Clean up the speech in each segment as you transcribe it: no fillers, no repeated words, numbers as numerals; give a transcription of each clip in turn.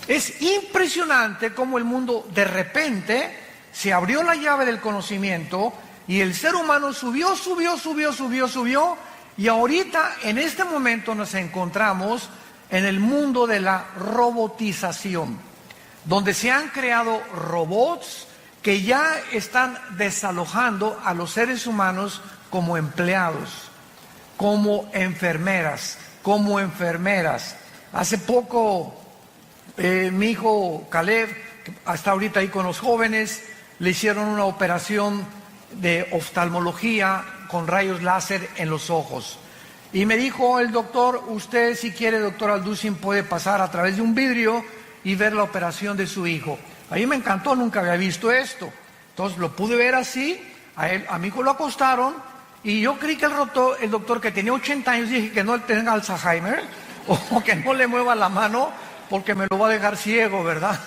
Es impresionante cómo el mundo de repente se abrió la llave del conocimiento y el ser humano subió, y ahorita en este momento nos encontramos en el mundo de la robotización, donde se han creado robots que ya están desalojando a los seres humanos como empleados, como enfermeras. Hace poco mi hijo Caleb, que está ahorita ahí con los jóvenes, le hicieron una operación de oftalmología con rayos láser en los ojos. Y me dijo el doctor, usted si quiere, doctor Alducin, puede pasar a través de un vidrio y ver la operación de su hijo. A mí me encantó, nunca había visto esto. Entonces lo pude ver así, a mi hijo lo acostaron y yo creí que el doctor que tenía 80 años, dije que no tenga Alzheimer o que no le mueva la mano porque me lo va a dejar ciego, ¿verdad?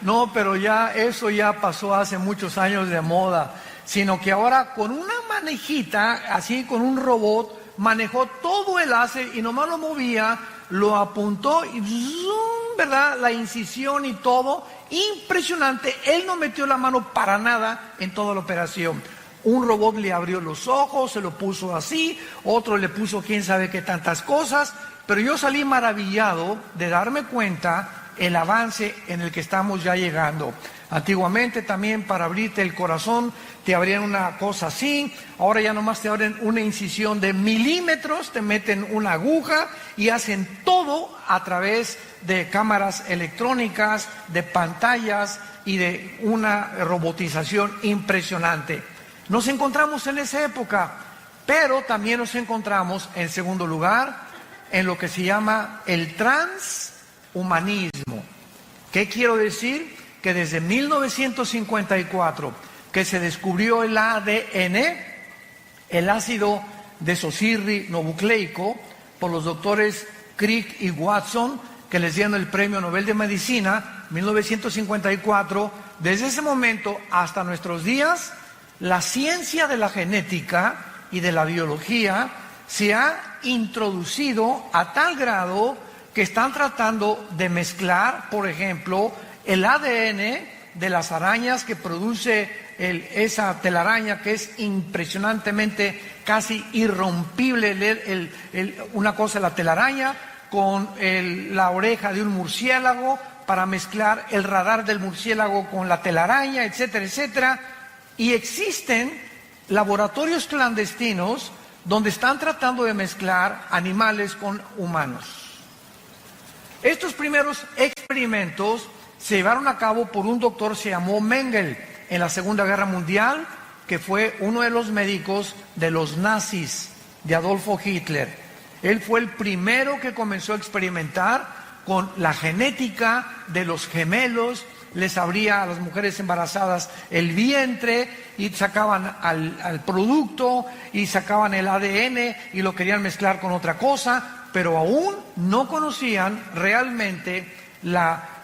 No, pero ya eso ya pasó hace muchos años de moda, sino que ahora con una manejita, así con un robot, manejó todo el láser y nomás lo movía, lo apuntó y ¡zum!, ¿verdad? La incisión y todo, impresionante. Él no metió la mano para nada en toda la operación. Un robot le abrió los ojos, se lo puso así, otro le puso quién sabe qué tantas cosas, pero yo salí maravillado de darme cuenta el avance en el que estamos ya llegando. Antiguamente también para abrirte el corazón te abrían una cosa así, ahora ya nomás te abren una incisión de milímetros, te meten una aguja y hacen todo a través de cámaras electrónicas, de pantallas y de una robotización impresionante. Nos encontramos en esa época, pero también nos encontramos en segundo lugar en lo que se llama el transhumanismo. ¿Qué quiero decir? Que desde 1954 que se descubrió el ADN, el ácido desoxirribonucleico, por los doctores Crick y Watson, que les dieron el Premio Nobel de Medicina, 1954, desde ese momento hasta nuestros días, la ciencia de la genética y de la biología se ha introducido a tal grado que están tratando de mezclar, por ejemplo, el ADN de las arañas que produce esa telaraña que es impresionantemente casi irrompible, una cosa la telaraña con la oreja de un murciélago para mezclar el radar del murciélago con la telaraña, etcétera, etcétera. Y existen laboratorios clandestinos donde están tratando de mezclar animales con humanos. Estos primeros experimentos se llevaron a cabo por un doctor, se llamó Mengele, en la Segunda Guerra Mundial, que fue uno de los médicos de los nazis, de Adolfo Hitler. Él fue el primero que comenzó a experimentar con la genética de los gemelos, les abría a las mujeres embarazadas el vientre y sacaban al producto y sacaban el ADN y lo querían mezclar con otra cosa, pero aún no conocían realmente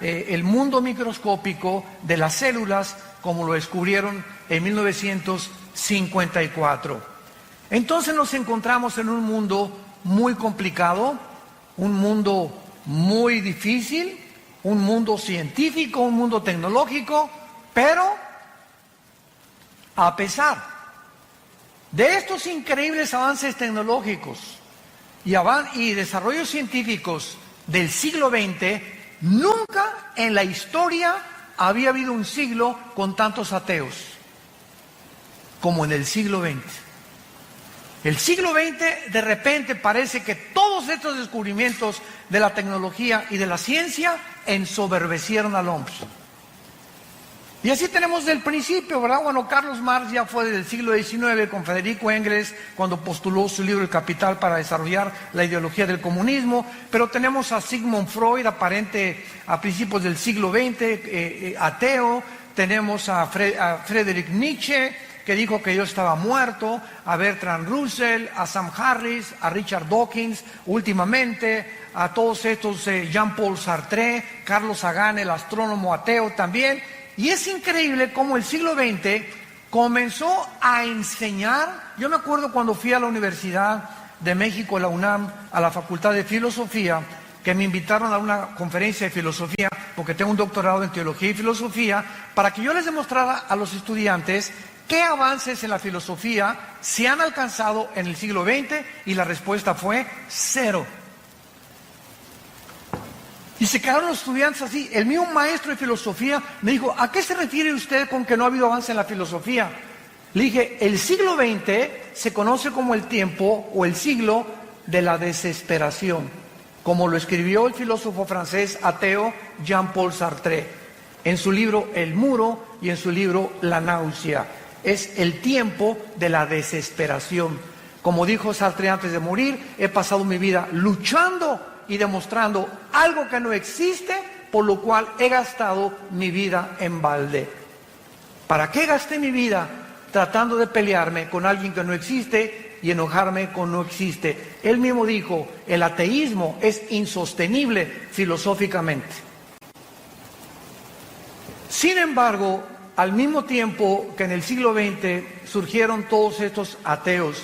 el mundo microscópico de las células como lo descubrieron en 1954. Entonces nos encontramos en un mundo muy complicado, un mundo muy difícil, un mundo científico, un mundo tecnológico, pero a pesar de estos increíbles avances tecnológicos y desarrollos científicos del siglo XX, nunca en la historia había habido un siglo con tantos ateos como en el siglo XX. El siglo XX de repente parece que todos estos descubrimientos de la tecnología y de la ciencia ensoberbecieron al hombre. Y así tenemos del principio, ¿verdad? Bueno, Carlos Marx ya fue del siglo XIX con Federico Engels cuando postuló su libro El Capital para desarrollar la ideología del comunismo, pero tenemos a Sigmund Freud, aparente a principios del siglo XX, ateo, tenemos a Friedrich Nietzsche, que dijo que Dios estaba muerto, a Bertrand Russell, a Sam Harris, a Richard Dawkins, últimamente, a todos estos, Jean-Paul Sartre, Carlos Sagan, el astrónomo ateo también. Y es increíble cómo el siglo XX comenzó a enseñar. Yo me acuerdo cuando fui a la Universidad de México, la UNAM, a la Facultad de Filosofía, que que me invitaron a una conferencia de filosofía, porque tengo un doctorado en teología y filosofía, para que yo les demostrara a los estudiantes qué avances en la filosofía se han alcanzado en el siglo XX, y la respuesta fue cero. Y se quedaron los estudiantes así. El mismo maestro de filosofía me dijo: ¿a qué se refiere usted con que no ha habido avance en la filosofía? Le dije: el siglo XX se conoce como el tiempo o el siglo de la desesperación, como lo escribió el filósofo francés ateo Jean-Paul Sartre en su libro El Muro y en su libro La Náusea. Es el tiempo de la desesperación. Como dijo Sartre antes de morir: he pasado mi vida luchando y demostrando algo que no existe, por lo cual he gastado mi vida en balde. ¿Para qué gasté mi vida tratando de pelearme con alguien que no existe y enojarme con no existe? Él mismo dijo: el ateísmo es insostenible filosóficamente. Sin embargo, al mismo tiempo que en el siglo XX surgieron todos estos ateos,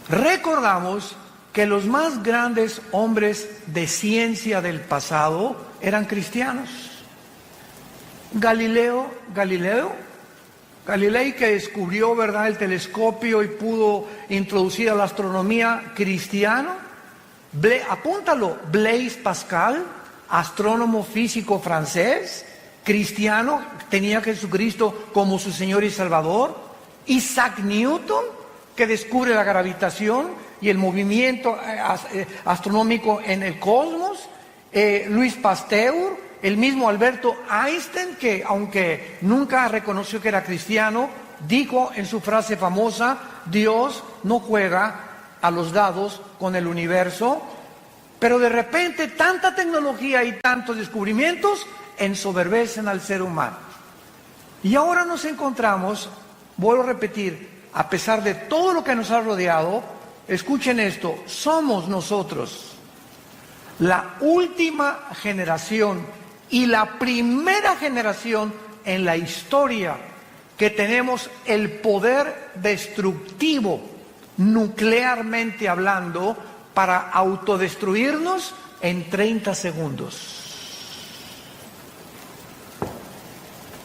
recordamos que los más grandes hombres de ciencia del pasado eran cristianos. Galilei, que descubrió, ¿verdad?, el telescopio y pudo introducir a la astronomía, cristiano. Apúntalo: Blaise Pascal, astrónomo físico francés, cristiano, tenía a Jesucristo como su Señor y Salvador. Isaac Newton, que descubre la gravitación y el movimiento astronómico en el cosmos. Louis Pasteur, el mismo Alberto Einstein, que aunque nunca reconoció que era cristiano, dijo en su frase famosa: Dios no juega a los dados con el universo. Pero de repente tanta tecnología y tantos descubrimientos ensoberbecen al ser humano. Y ahora nos encontramos, vuelvo a repetir, a pesar de todo lo que nos ha rodeado, escuchen esto: somos nosotros la última generación y la primera generación en la historia que tenemos el poder destructivo, nuclearmente hablando, para autodestruirnos en 30 segundos.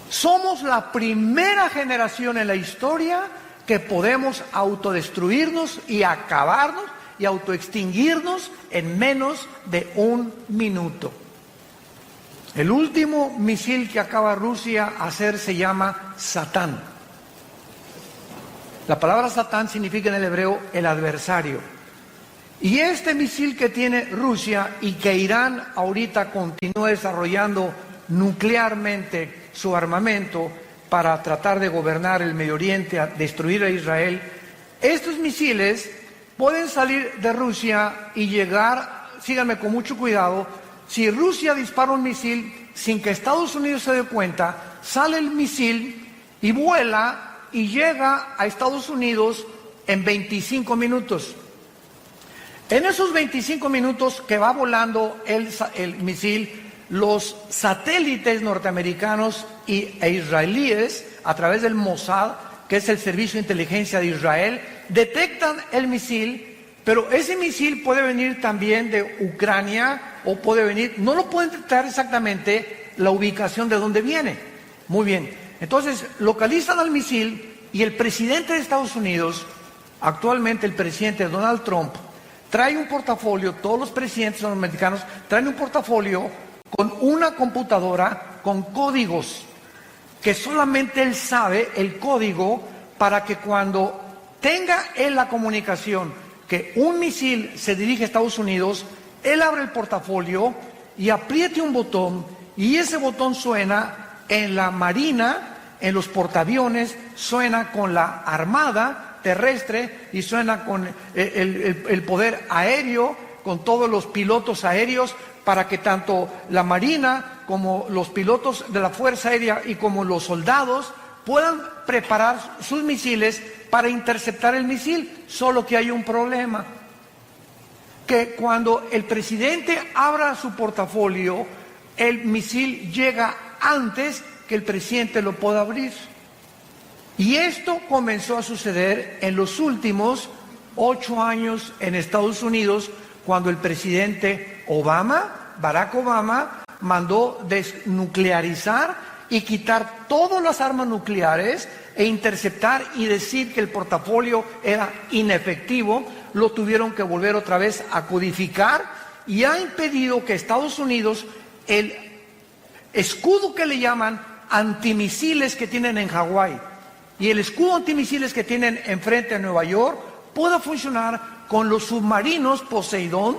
Somos la primera generación en la historia que podemos autodestruirnos y acabarnos y autoextinguirnos en menos de un minuto. El último misil que acaba Rusia de hacer se llama Satán. La palabra Satán significa en el hebreo el adversario. Y este misil que tiene Rusia y que Irán ahorita continúa desarrollando nuclearmente su armamento para tratar de gobernar el Medio Oriente, a destruir a Israel, estos misiles pueden salir de Rusia y llegar, síganme con mucho cuidado, si Rusia dispara un misil sin que Estados Unidos se dé cuenta, sale el misil y vuela y llega a Estados Unidos en 25 minutos. En esos 25 minutos que va volando el misil, los satélites norteamericanos e israelíes, a través del Mossad, que es el servicio de inteligencia de Israel, detectan el misil, pero ese misil puede venir también de Ucrania o puede venir, no lo pueden detectar exactamente la ubicación de dónde viene. Muy bien, entonces localizan al misil y el presidente de Estados Unidos, actualmente el presidente Donald Trump, trae un portafolio, todos los presidentes norteamericanos traen un portafolio con una computadora con códigos que solamente él sabe el código, para que cuando tenga él la comunicación que un misil se dirige a Estados Unidos, él abre el portafolio y apriete un botón, y ese botón suena en la marina, en los portaaviones, suena con la armada terrestre y suena con el poder aéreo, con todos los pilotos aéreos, para que tanto la marina como los pilotos de la Fuerza Aérea y como los soldados puedan preparar sus misiles para interceptar el misil. Solo que hay un problema, que cuando el presidente abra su portafolio, el misil llega antes que el presidente lo pueda abrir. Y esto comenzó a suceder en los últimos 8 años en Estados Unidos, cuando el presidente Barack Obama, mandó desnuclearizar y quitar todas las armas nucleares e interceptar y decir que el portafolio era inefectivo. Lo tuvieron que volver otra vez a codificar y ha impedido que Estados Unidos, el escudo que le llaman antimisiles que tienen en Hawái y el escudo antimisiles que tienen enfrente de Nueva York, pueda funcionar con los submarinos Poseidón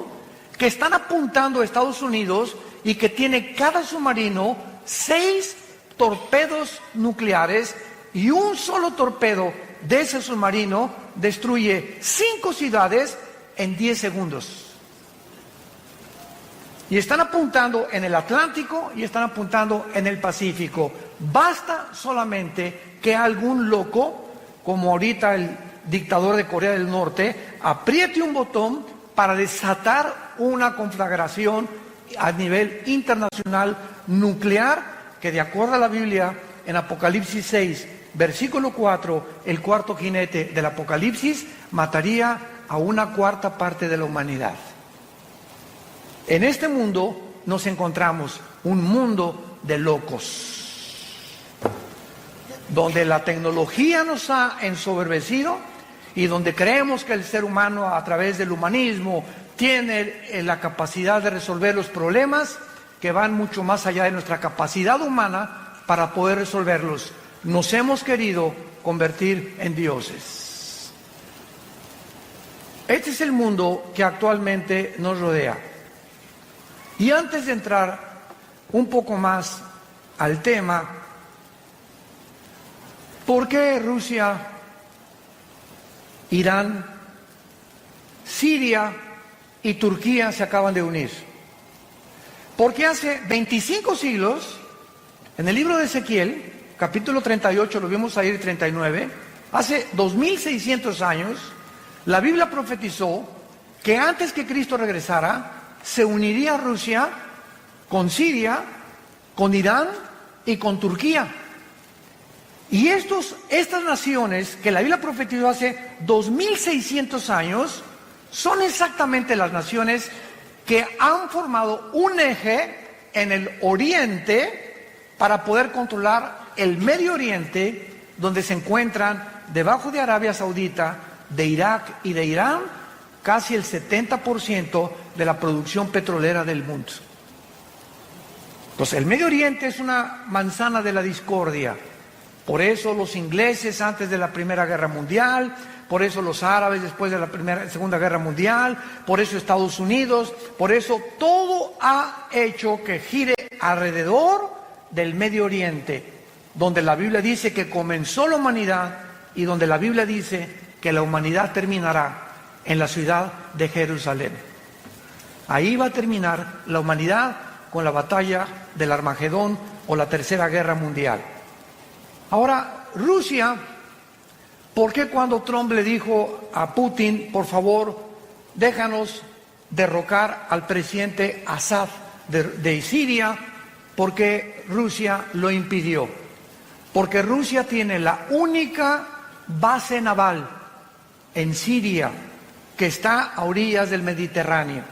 que están apuntando a Estados Unidos y que tiene cada submarino 6 torpedos nucleares, y un solo torpedo de ese submarino destruye 5 ciudades en 10 segundos. Y están apuntando en el Atlántico y están apuntando en el Pacífico. Basta solamente que algún loco, como ahorita el dictador de Corea del Norte, apriete un botón para desatar una conflagración a nivel internacional nuclear, que de acuerdo a la Biblia, en Apocalipsis 6, versículo 4, el cuarto jinete del Apocalipsis mataría a 1/4 parte de la humanidad. En este mundo nos encontramos un mundo de locos, donde la tecnología nos ha ensoberbecido y donde creemos que el ser humano, a través del humanismo, tiene la capacidad de resolver los problemas que van mucho más allá de nuestra capacidad humana para poder resolverlos. Nos hemos querido convertir en dioses. Este es el mundo que actualmente nos rodea. Y antes de entrar un poco más al tema, ¿por qué Rusia, Irán, Siria y Turquía se acaban de unir? Porque hace 25 siglos, en el libro de Ezequiel, capítulo 38, lo vimos ahí, 39, hace 2600 años, la Biblia profetizó que antes que Cristo regresara, se uniría Rusia con Siria, con Irán y con Turquía. Y estas naciones que la Biblia profetizó hace 2600 años, son exactamente las naciones que han formado un eje en el Oriente para poder controlar el Medio Oriente, donde se encuentran debajo de Arabia Saudita, de Irak y de Irán, casi el 70% de la producción petrolera del mundo. Entonces, el Medio Oriente es una manzana de la discordia. Por eso los ingleses antes de la Primera Guerra Mundial, por eso los árabes después de la Segunda Guerra Mundial, por eso Estados Unidos, por eso todo ha hecho que gire alrededor del Medio Oriente, donde la Biblia dice que comenzó la humanidad y donde la Biblia dice que la humanidad terminará en la ciudad de Jerusalén. Ahí va a terminar la humanidad con la batalla del Armagedón o la Tercera Guerra Mundial. Ahora, Rusia, ¿por qué cuando Trump le dijo a Putin, por favor, déjanos derrocar al presidente Assad de Siria? ¿Por qué Rusia lo impidió? Porque Rusia tiene la única base naval en Siria que está a orillas del Mediterráneo.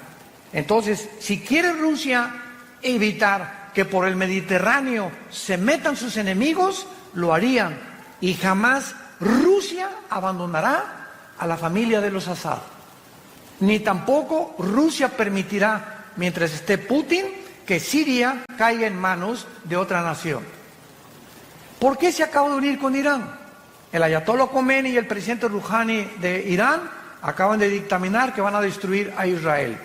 Entonces, si quiere Rusia evitar que por el Mediterráneo se metan sus enemigos, lo harían, y jamás Rusia abandonará a la familia de los Assad, ni tampoco Rusia permitirá, mientras esté Putin, que Siria caiga en manos de otra nación. ¿Por qué se acaba de unir con Irán? El ayatollah Khomeini y el presidente Rouhani de Irán acaban de dictaminar que van a destruir a Israel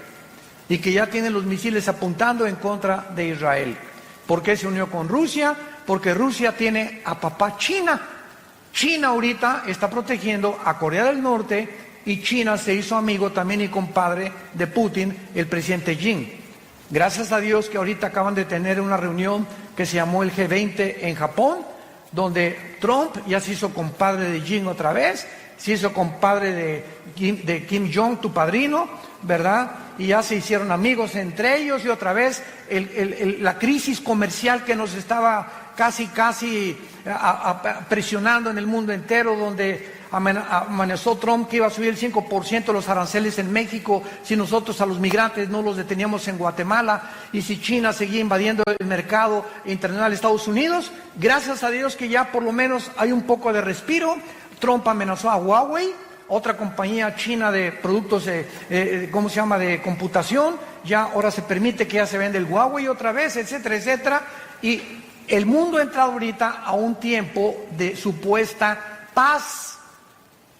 y que ya tienen los misiles apuntando en contra de Israel. ¿Por qué se unió con Rusia? Porque Rusia tiene a papá China. China ahorita está protegiendo a Corea del Norte y China se hizo amigo también y compadre de Putin, el presidente Xi. Gracias a Dios que ahorita acaban de tener una reunión que se llamó el G20 en Japón, donde Trump ya se hizo compadre de Xi otra vez, se hizo compadre de Kim Jong, tu padrino, ¿verdad? Y ya se hicieron amigos entre ellos y otra vez la crisis comercial que nos estaba casi presionando en el mundo entero, donde amenazó Trump que iba a subir el 5% los aranceles en México si nosotros a los migrantes no los deteníamos en Guatemala, y si China seguía invadiendo el mercado internacional de Estados Unidos. Gracias a Dios que ya por lo menos hay un poco de respiro. Trump amenazó a Huawei, otra compañía china de productos de computación. Ya ahora se permite que ya se vende el Huawei otra vez, etcétera, etcétera. Y el mundo ha entrado ahorita a un tiempo de supuesta paz,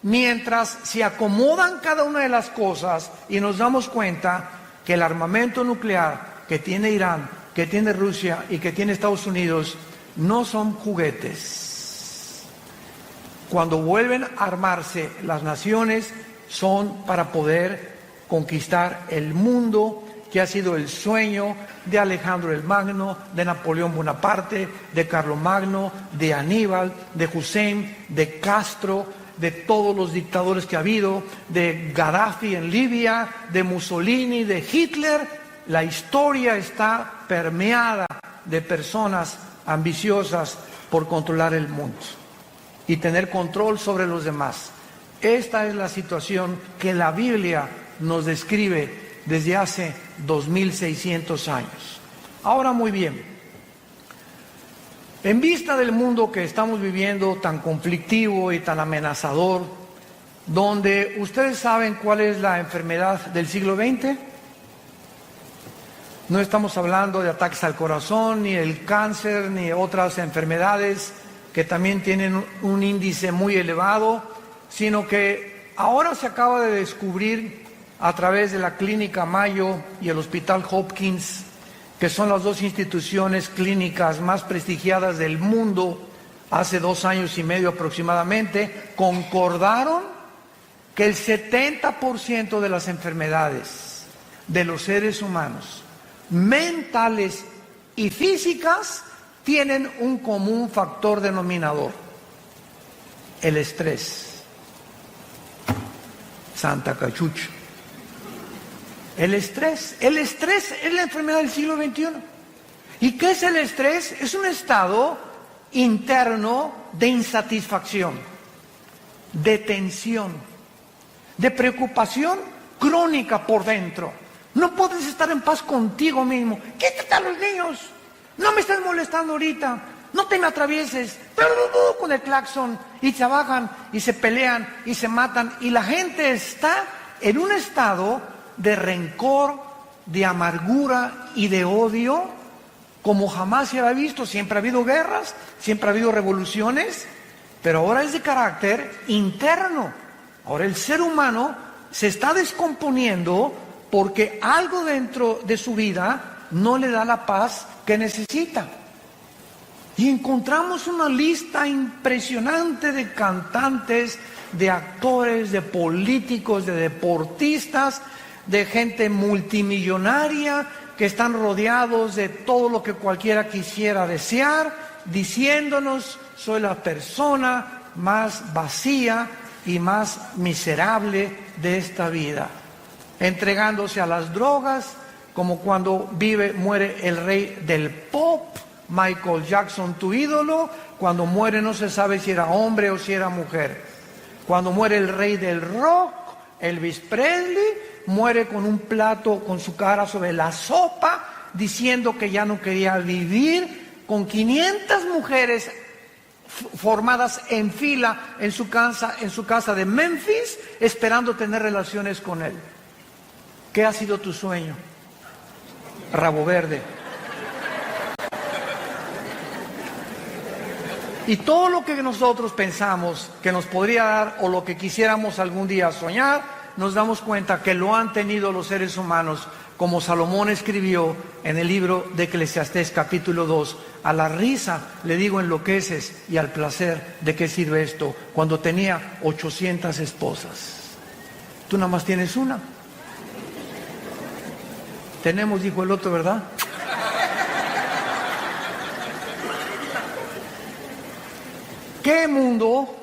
mientras se acomodan cada una de las cosas y nos damos cuenta que el armamento nuclear que tiene Irán, que tiene Rusia y que tiene Estados Unidos no son juguetes. Cuando vuelven a armarse las naciones son para poder conquistar el mundo, que ha sido el sueño de Alejandro el Magno, de Napoleón Bonaparte, de Carlomagno, de Aníbal, de Hussein, de Castro, de todos los dictadores que ha habido, de Gaddafi en Libia, de Mussolini, de Hitler. La historia está permeada de personas ambiciosas por controlar el mundo y tener control sobre los demás. Esta es la situación que la Biblia nos describe desde hace 2600 años. Ahora, muy bien, en vista del mundo que estamos viviendo tan conflictivo y tan amenazador, donde ustedes saben cuál es la enfermedad del siglo XX, no estamos hablando de ataques al corazón, ni el cáncer, ni otras enfermedades que también tienen un índice muy elevado, sino que ahora se acaba de descubrir a través de la Clínica Mayo y el Hospital Hopkins, que son las dos instituciones clínicas más prestigiadas del mundo, hace 2 años y medio aproximadamente, concordaron que el 70% de las enfermedades de los seres humanos, mentales y físicas, tienen un común factor denominador: el estrés. Santa Cachucha. El estrés es la enfermedad del siglo XXI. ¿Y qué es el estrés? Es un estado interno de insatisfacción, de tensión, de preocupación crónica por dentro. No puedes estar en paz contigo mismo. Quítate a los niños, no me estás molestando ahorita, no te me atravieses, con el claxon, y se bajan y se pelean y se matan, y la gente está en un estado de rencor, de amargura y de odio como jamás se había visto. Siempre ha habido guerras, siempre ha habido revoluciones, pero ahora es de carácter interno. Ahora el ser humano se está descomponiendo porque algo dentro de su vida no le da la paz que necesita. Y encontramos una lista impresionante de cantantes, de actores, de políticos, de deportistas, de gente multimillonaria que están rodeados de todo lo que cualquiera quisiera desear, diciéndonos: soy la persona más vacía y más miserable de esta vida, entregándose a las drogas, como cuando muere el rey del pop, Michael Jackson, tu ídolo. Cuando muere no se sabe si era hombre o si era mujer. Cuando muere el rey del rock, Elvis Presley, muere con un plato con su cara sobre la sopa, diciendo que ya no quería vivir, con 500 mujeres formadas en fila en su casa de Memphis, esperando tener relaciones con él. ¿Qué ha sido tu sueño? Rabo verde. Y todo lo que nosotros pensamos que nos podría dar, o lo que quisiéramos algún día soñar, nos damos cuenta que lo han tenido los seres humanos, como Salomón escribió en el libro de Eclesiastés capítulo 2, a la risa le digo enloqueces, y al placer de qué sirve esto, cuando tenía 800 esposas. Tú nada más tienes una. Tenemos, dijo el otro, ¿verdad? ¿Qué mundo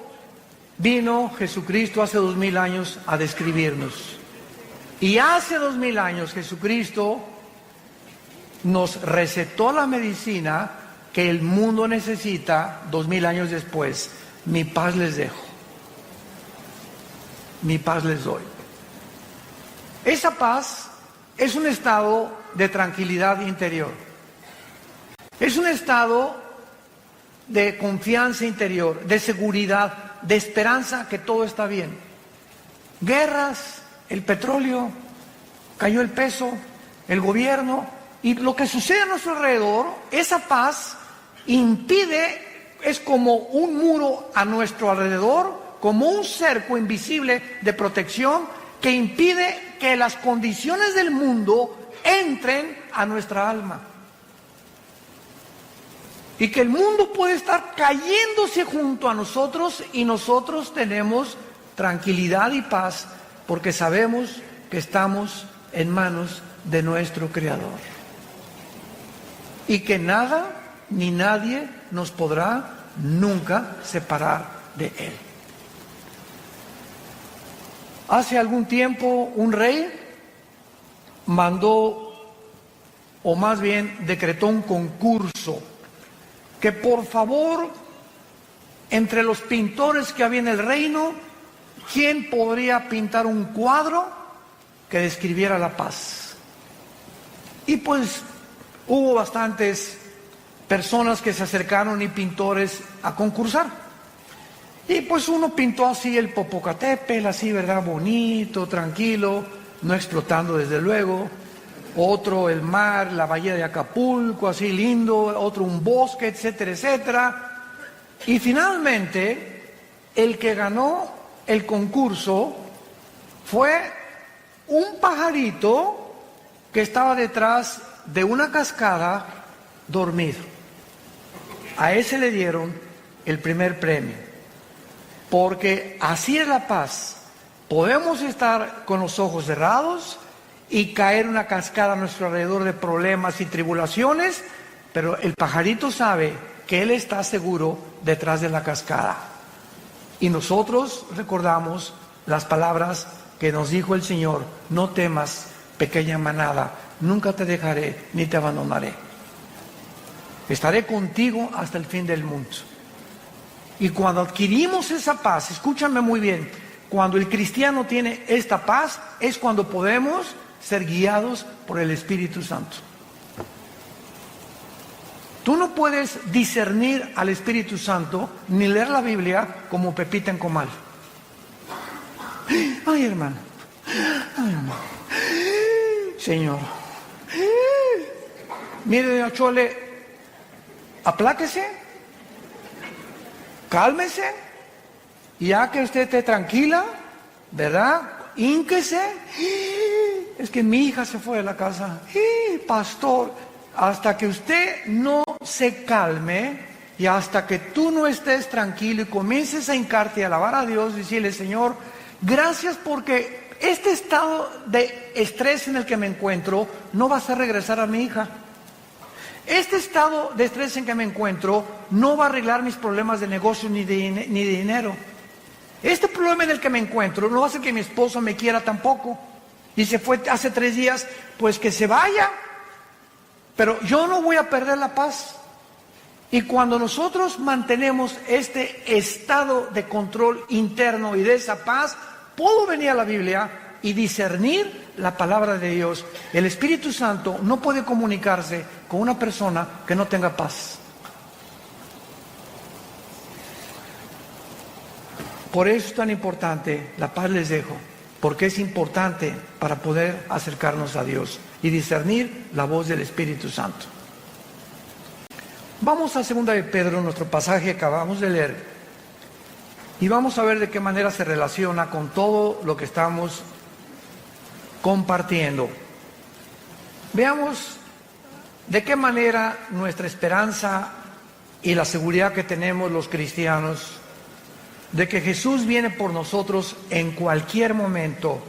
vino Jesucristo hace 2000 años a describirnos? Y hace 2000 años Jesucristo nos recetó la medicina que el mundo necesita 2000 años después. Mi paz les dejo. mi paz les doy. Esa paz es un estado de tranquilidad interior. Es un estado de confianza interior, de seguridad, de esperanza que todo está bien. Guerras, el petróleo, cayó el peso, el gobierno, y lo que sucede a nuestro alrededor, esa paz impide, es como un muro a nuestro alrededor, como un cerco invisible de protección que impide que las condiciones del mundo entren a nuestra alma. Y que el mundo puede estar cayéndose junto a nosotros y nosotros tenemos tranquilidad y paz porque sabemos que estamos en manos de nuestro Creador. Y que nada ni nadie nos podrá nunca separar de Él. Hace algún tiempo un rey mandó, o más bien decretó un concurso, que por favor, entre los pintores que había en el reino, ¿quién podría pintar un cuadro que describiera la paz? Y pues hubo bastantes personas que se acercaron y pintores a concursar. Y pues uno pintó así el Popocatépetl, así, ¿verdad? Bonito, tranquilo, no explotando desde luego. Otro el mar, la bahía de Acapulco, así lindo. Otro un bosque, etcétera, etcétera. Y finalmente, el que ganó el concurso fue un pajarito que estaba detrás de una cascada dormido. A ese le dieron el primer premio. Porque así es la paz. Podemos estar con los ojos cerrados y caer una cascada a nuestro alrededor de problemas y tribulaciones, pero el pajarito sabe que él está seguro detrás de la cascada. Y nosotros recordamos las palabras que nos dijo el Señor: no temas, pequeña manada, nunca te dejaré ni te abandonaré. Estaré contigo hasta el fin del mundo. Y cuando adquirimos esa paz, escúchame muy bien, cuando el cristiano tiene esta paz, es cuando podemos ser guiados por el Espíritu Santo. Tú no puedes discernir al Espíritu Santo ni leer la Biblia como Pepita en comal. Ay, hermano. Ay, hermano. Señor. Mire, doña Chole, apláquese, cálmese, y ya que usted esté tranquila, ¿verdad? Hínquese. Es que mi hija se fue de la casa. Pastor, hasta que usted no se calme y hasta que tú no estés tranquilo y comiences a hincarte y a alabar a Dios, decirle: Señor, gracias porque este estado de estrés en el que me encuentro no va a hacer regresar a mi hija. Este estado de estrés en que me encuentro no va a arreglar mis problemas de negocio ni de dinero. Este problema en el que me encuentro no va a hacer que mi esposo me quiera tampoco. Y se fue hace 3 días, pues que se vaya. Pero yo no voy a perder la paz. Y cuando nosotros mantenemos este estado de control interno y de esa paz, puedo venir a la Biblia y discernir la palabra de Dios. El Espíritu Santo no puede comunicarse con una persona que no tenga paz. Por eso es tan importante, la paz les dejo, porque es importante para poder acercarnos a Dios y discernir la voz del Espíritu Santo. Vamos a 2 de Pedro, nuestro pasaje que acabamos de leer, y vamos a ver de qué manera se relaciona con todo lo que estamos compartiendo. Veamos de qué manera nuestra esperanza y la seguridad que tenemos los cristianos de que Jesús viene por nosotros en cualquier momento.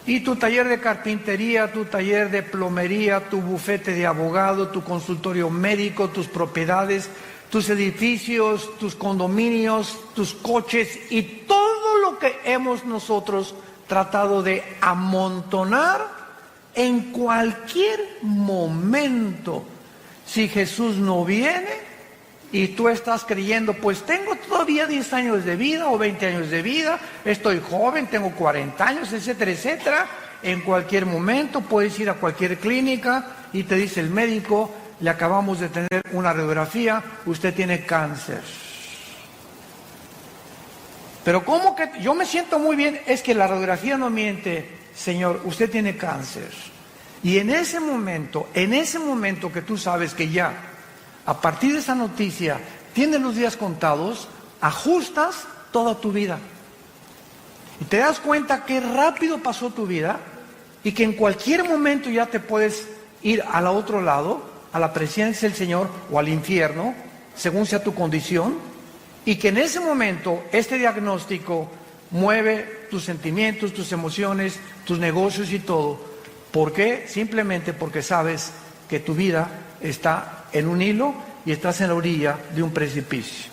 Y tu taller de carpintería, tu taller de plomería, tu bufete de abogado, tu consultorio médico, tus propiedades, tus edificios, tus condominios, tus coches y todo lo que hemos nosotros tratado de amontonar, en cualquier momento, si Jesús no viene, y tú estás creyendo, pues tengo todavía 10 años de vida o 20 años de vida, estoy joven, tengo 40 años, etcétera, etcétera. En cualquier momento puedes ir a cualquier clínica y te dice el médico, le acabamos de tener una radiografía, usted tiene cáncer. Pero ¿cómo que yo me siento muy bien? Es que la radiografía no miente, señor, usted tiene cáncer. Y en ese momento que tú sabes que ya, a partir de esa noticia, tienes los días contados, ajustas toda tu vida. Y te das cuenta que rápido pasó tu vida y que en cualquier momento ya te puedes ir al otro lado, a la presencia del Señor o al infierno, según sea tu condición, y que en ese momento este diagnóstico mueve tus sentimientos, tus emociones, tus negocios y todo. ¿Por qué? Simplemente porque sabes que tu vida está en un hilo y estás en la orilla de un precipicio.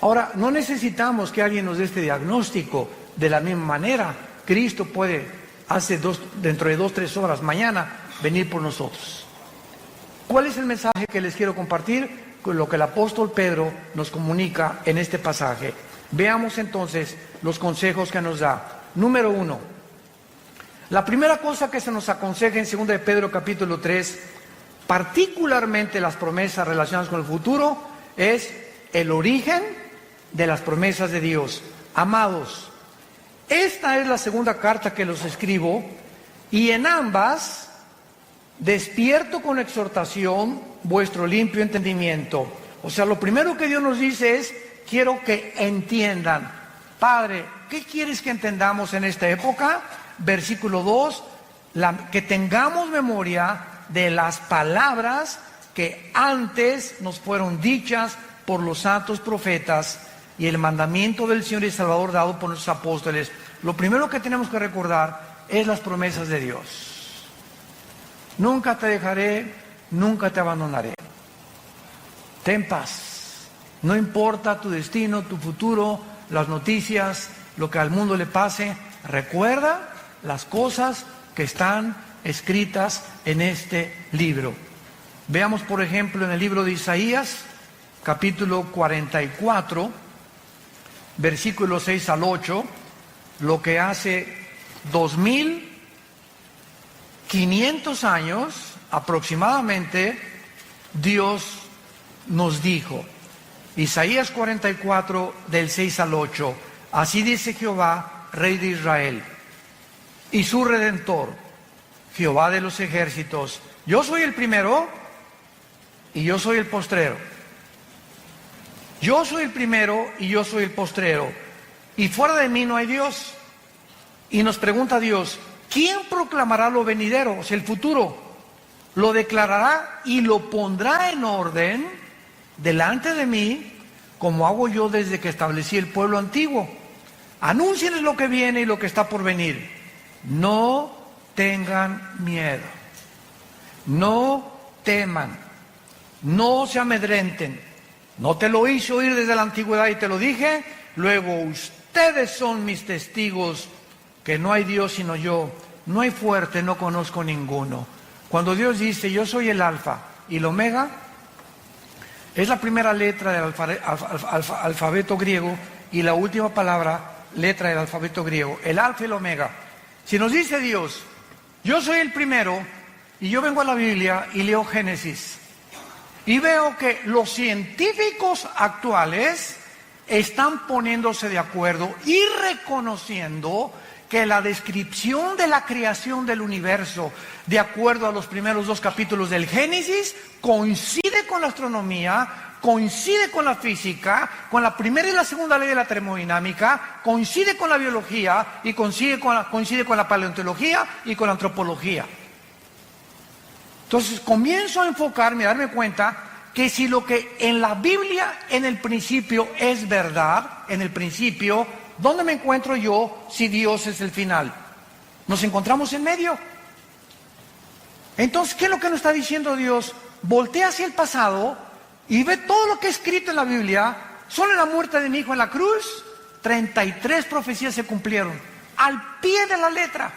Ahora, no necesitamos que alguien nos dé este diagnóstico de la misma manera. Cristo puede, dentro de 2-3 horas, mañana, venir por nosotros. ¿Cuál es el mensaje que les quiero compartir? Con lo que el apóstol Pedro nos comunica en este pasaje. Veamos entonces los consejos que nos da. Número 1. La primera cosa que se nos aconseja en 2 de Pedro capítulo 3, particularmente las promesas relacionadas con el futuro, es el origen de las promesas de Dios. Amados, esta es la segunda carta que los escribo, y en ambas despierto con exhortación vuestro limpio entendimiento. O sea, lo primero que Dios nos dice es, quiero que entiendan. Padre, ¿qué quieres que entendamos en esta época? Versículo 2, que tengamos memoria de las palabras que antes nos fueron dichas por los santos profetas y el mandamiento del Señor y Salvador dado por nuestros apóstoles. Lo primero que tenemos que recordar es las promesas de Dios. Nunca te dejaré, nunca te abandonaré. Ten paz. No importa tu destino, tu futuro, las noticias, lo que al mundo le pase. Recuerda las cosas que están escritas en este libro. Veamos, por ejemplo, en el libro de Isaías, capítulo 44, versículos 6 al 8, lo que hace 2500 años aproximadamente Dios nos dijo. Isaías 44 del 6 al 8, así dice Jehová, Rey de Israel, y su Redentor, Jehová de los ejércitos, yo soy el primero y yo soy el postrero. Yo soy el primero y yo soy el postrero, y fuera de mí no hay Dios. Y nos pregunta Dios, ¿quién proclamará lo venidero? O sea, el futuro. Lo declarará y lo pondrá en orden delante de mí, como hago yo desde que establecí el pueblo antiguo. Anúncienles lo que viene y lo que está por venir. No tengan miedo. No teman. No se amedrenten. No te lo hice oír desde la antigüedad y te lo dije. Luego ustedes son mis testigos que no hay Dios sino yo. No hay fuerte, no conozco ninguno. Cuando Dios dice, yo soy el alfa y el omega, es la primera letra del alfabeto griego y la última letra del alfabeto griego, el alfa y el omega. Si nos dice Dios, yo soy el primero, y yo vengo a la Biblia y leo Génesis, y veo que los científicos actuales están poniéndose de acuerdo y reconociendo que la descripción de la creación del universo, de acuerdo a los primeros 2 capítulos del Génesis, coincide con la astronomía, coincide con la física, con la primera y la segunda ley de la termodinámica, coincide con la biología y coincide con la paleontología y con la antropología. Entonces comienzo a enfocarme, a darme cuenta que si lo que en la Biblia en el principio es verdad, en el principio, ¿dónde me encuentro yo si Dios es el final? Nos encontramos en medio. Entonces, ¿qué es lo que nos está diciendo Dios? Voltea hacia el pasado y ve todo lo que es escrito en la Biblia. Solo en la muerte de mi hijo en la cruz, 33 profecías se cumplieron, al pie de la letra.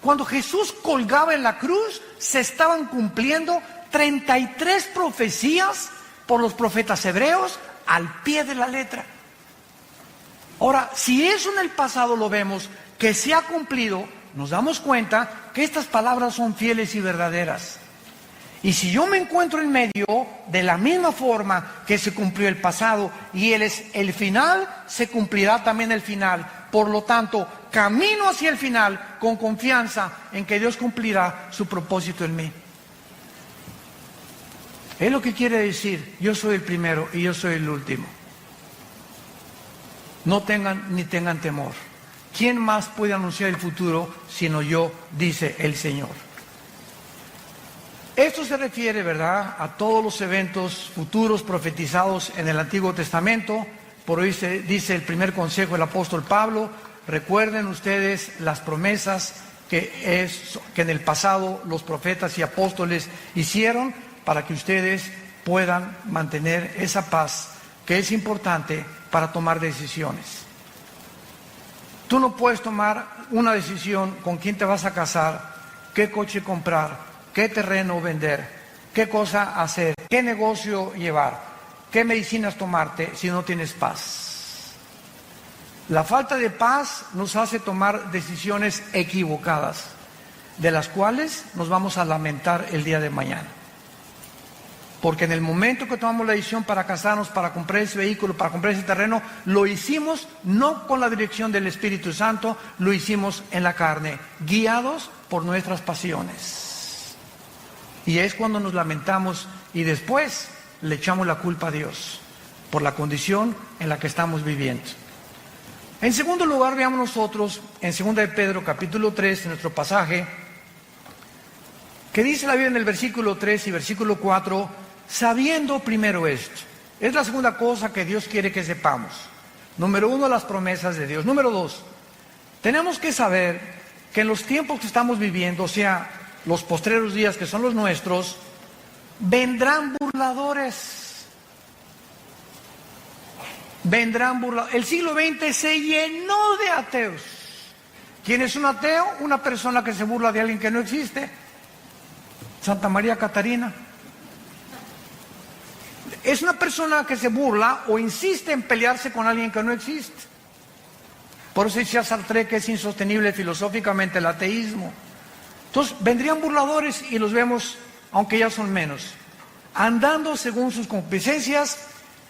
Cuando Jesús colgaba en la cruz, se estaban cumpliendo 33 profecías por los profetas hebreos al pie de la letra. Ahora, si eso en el pasado lo vemos, que se ha cumplido, nos damos cuenta que estas palabras son fieles y verdaderas. Y si yo me encuentro en medio de la misma forma que se cumplió el pasado y él es el final, se cumplirá también el final. Por lo tanto, camino hacia el final con confianza en que Dios cumplirá su propósito en mí. Es lo que quiere decir, yo soy el primero y yo soy el último. No tengan ni tengan temor. ¿Quién más puede anunciar el futuro sino yo? Dice el Señor. Esto se refiere, ¿verdad?, a todos los eventos futuros profetizados en el Antiguo Testamento. Por hoy se dice el primer consejo del apóstol Pablo: recuerden ustedes las promesas que en el pasado los profetas y apóstoles hicieron para que ustedes puedan mantener esa paz que es importante para tomar decisiones. Tú no puedes tomar una decisión con quién te vas a casar, qué coche comprar, qué terreno vender, qué cosa hacer, qué negocio llevar, qué medicinas tomarte si no tienes paz. La falta de paz nos hace tomar decisiones equivocadas, de las cuales nos vamos a lamentar el día de mañana. Porque en el momento que tomamos la decisión para casarnos, para comprar ese vehículo, para comprar ese terreno, lo hicimos no con la dirección del Espíritu Santo, lo hicimos en la carne, guiados por nuestras pasiones. Y es cuando nos lamentamos y después le echamos la culpa a Dios por la condición en la que estamos viviendo. En segundo lugar, veamos nosotros en 2 de Pedro capítulo 3, en nuestro pasaje, que dice la Biblia en el versículo 3 y versículo 4, sabiendo primero esto. Es la segunda cosa que Dios quiere que sepamos. Número 1, las promesas de Dios. Número 2, tenemos que saber que en los tiempos que estamos viviendo, o sea, los postreros días que son los nuestros, vendrán burladores. Vendrán burladores. El siglo XX se llenó de ateos. ¿Quién es un ateo? Una persona que se burla de alguien que no existe. Santa María Catarina. Es una persona que se burla o insiste en pelearse con alguien que no existe. Por eso decía Sartre que es insostenible filosóficamente el ateísmo. Entonces vendrían burladores y los vemos, aunque ya son menos, andando según sus concupiscencias.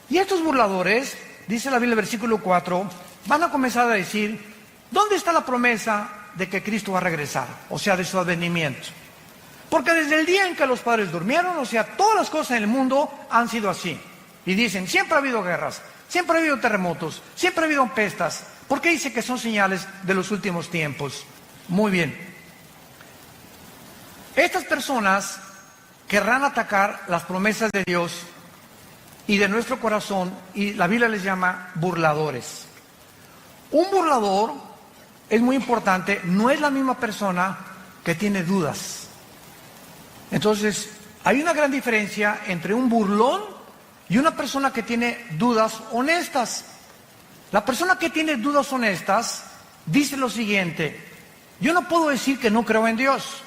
Y estos burladores, dice la Biblia en el versículo 4, van a comenzar a decir: ¿dónde está la promesa de que Cristo va a regresar? O sea, de su advenimiento. Porque desde el día en que los padres durmieron, o sea, todas las cosas en el mundo han sido así. Y dicen, siempre ha habido guerras, siempre ha habido terremotos, siempre ha habido pestas. ¿Por qué dice que son señales de los últimos tiempos? Muy bien. Estas personas querrán atacar las promesas de Dios y de nuestro corazón, y la Biblia les llama burladores. Un burlador, es muy importante, no es la misma persona que tiene dudas. Entonces, hay una gran diferencia entre un burlón y una persona que tiene dudas honestas. La persona que tiene dudas honestas dice lo siguiente: yo no puedo decir que no creo en Dios.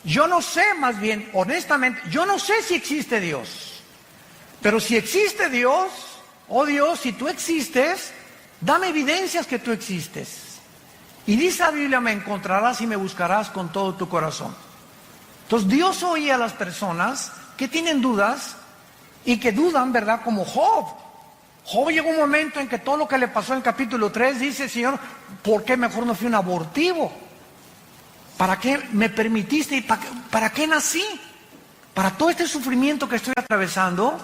Yo no sé, más bien, honestamente, yo no sé si existe Dios. Pero si existe Dios, oh Dios, si tú existes, dame evidencias que tú existes. Y dice la Biblia, me encontrarás y me buscarás con todo tu corazón. Entonces Dios oye a las personas que tienen dudas y que dudan, ¿verdad? Como Job. Job llegó un momento en que todo lo que le pasó en el capítulo 3, dice: Señor, ¿por qué mejor no fui un abortivo? ¿Para qué me permitiste? ¿Y para qué nací? Para todo este sufrimiento que estoy atravesando.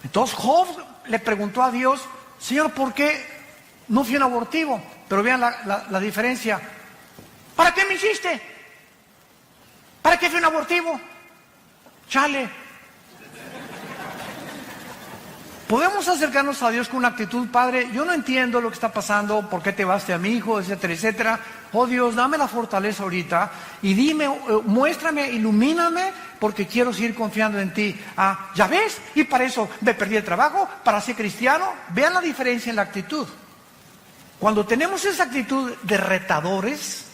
Entonces Job le preguntó a Dios: Señor, ¿por qué no fui un abortivo? Pero vean la diferencia. ¿Para qué me hiciste? ¿Para qué fui un abortivo? Chale. Podemos acercarnos a Dios con una actitud: Padre, yo no entiendo lo que está pasando, por qué te vas a mi hijo, etcétera, etcétera. Oh Dios, dame la fortaleza ahorita y dime, muéstrame, ilumíname, porque quiero seguir confiando en ti. Ah, ¿ya ves? Y para eso me perdí el trabajo, para ser cristiano. Vean la diferencia en la actitud. Cuando tenemos esa actitud de retadores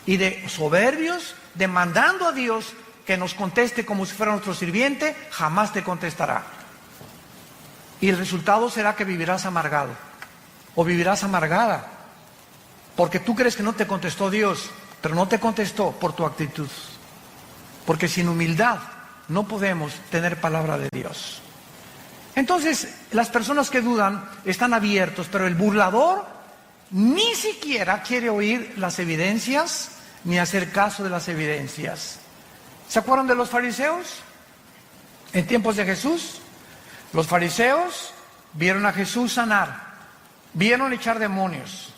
y de soberbios, demandando a Dios que nos conteste como si fuera nuestro sirviente, jamás te contestará. Y el resultado será que vivirás amargado o vivirás amargada, porque tú crees que no te contestó Dios, pero no te contestó por tu actitud. Porque sin humildad no podemos tener palabra de Dios. Entonces, las personas que dudan están abiertos, pero el burlador ni siquiera quiere oír las evidencias ni hacer caso de las evidencias. ¿Se acuerdan de los fariseos? En tiempos de Jesús, los fariseos vieron a Jesús sanar, vieron echar demonios,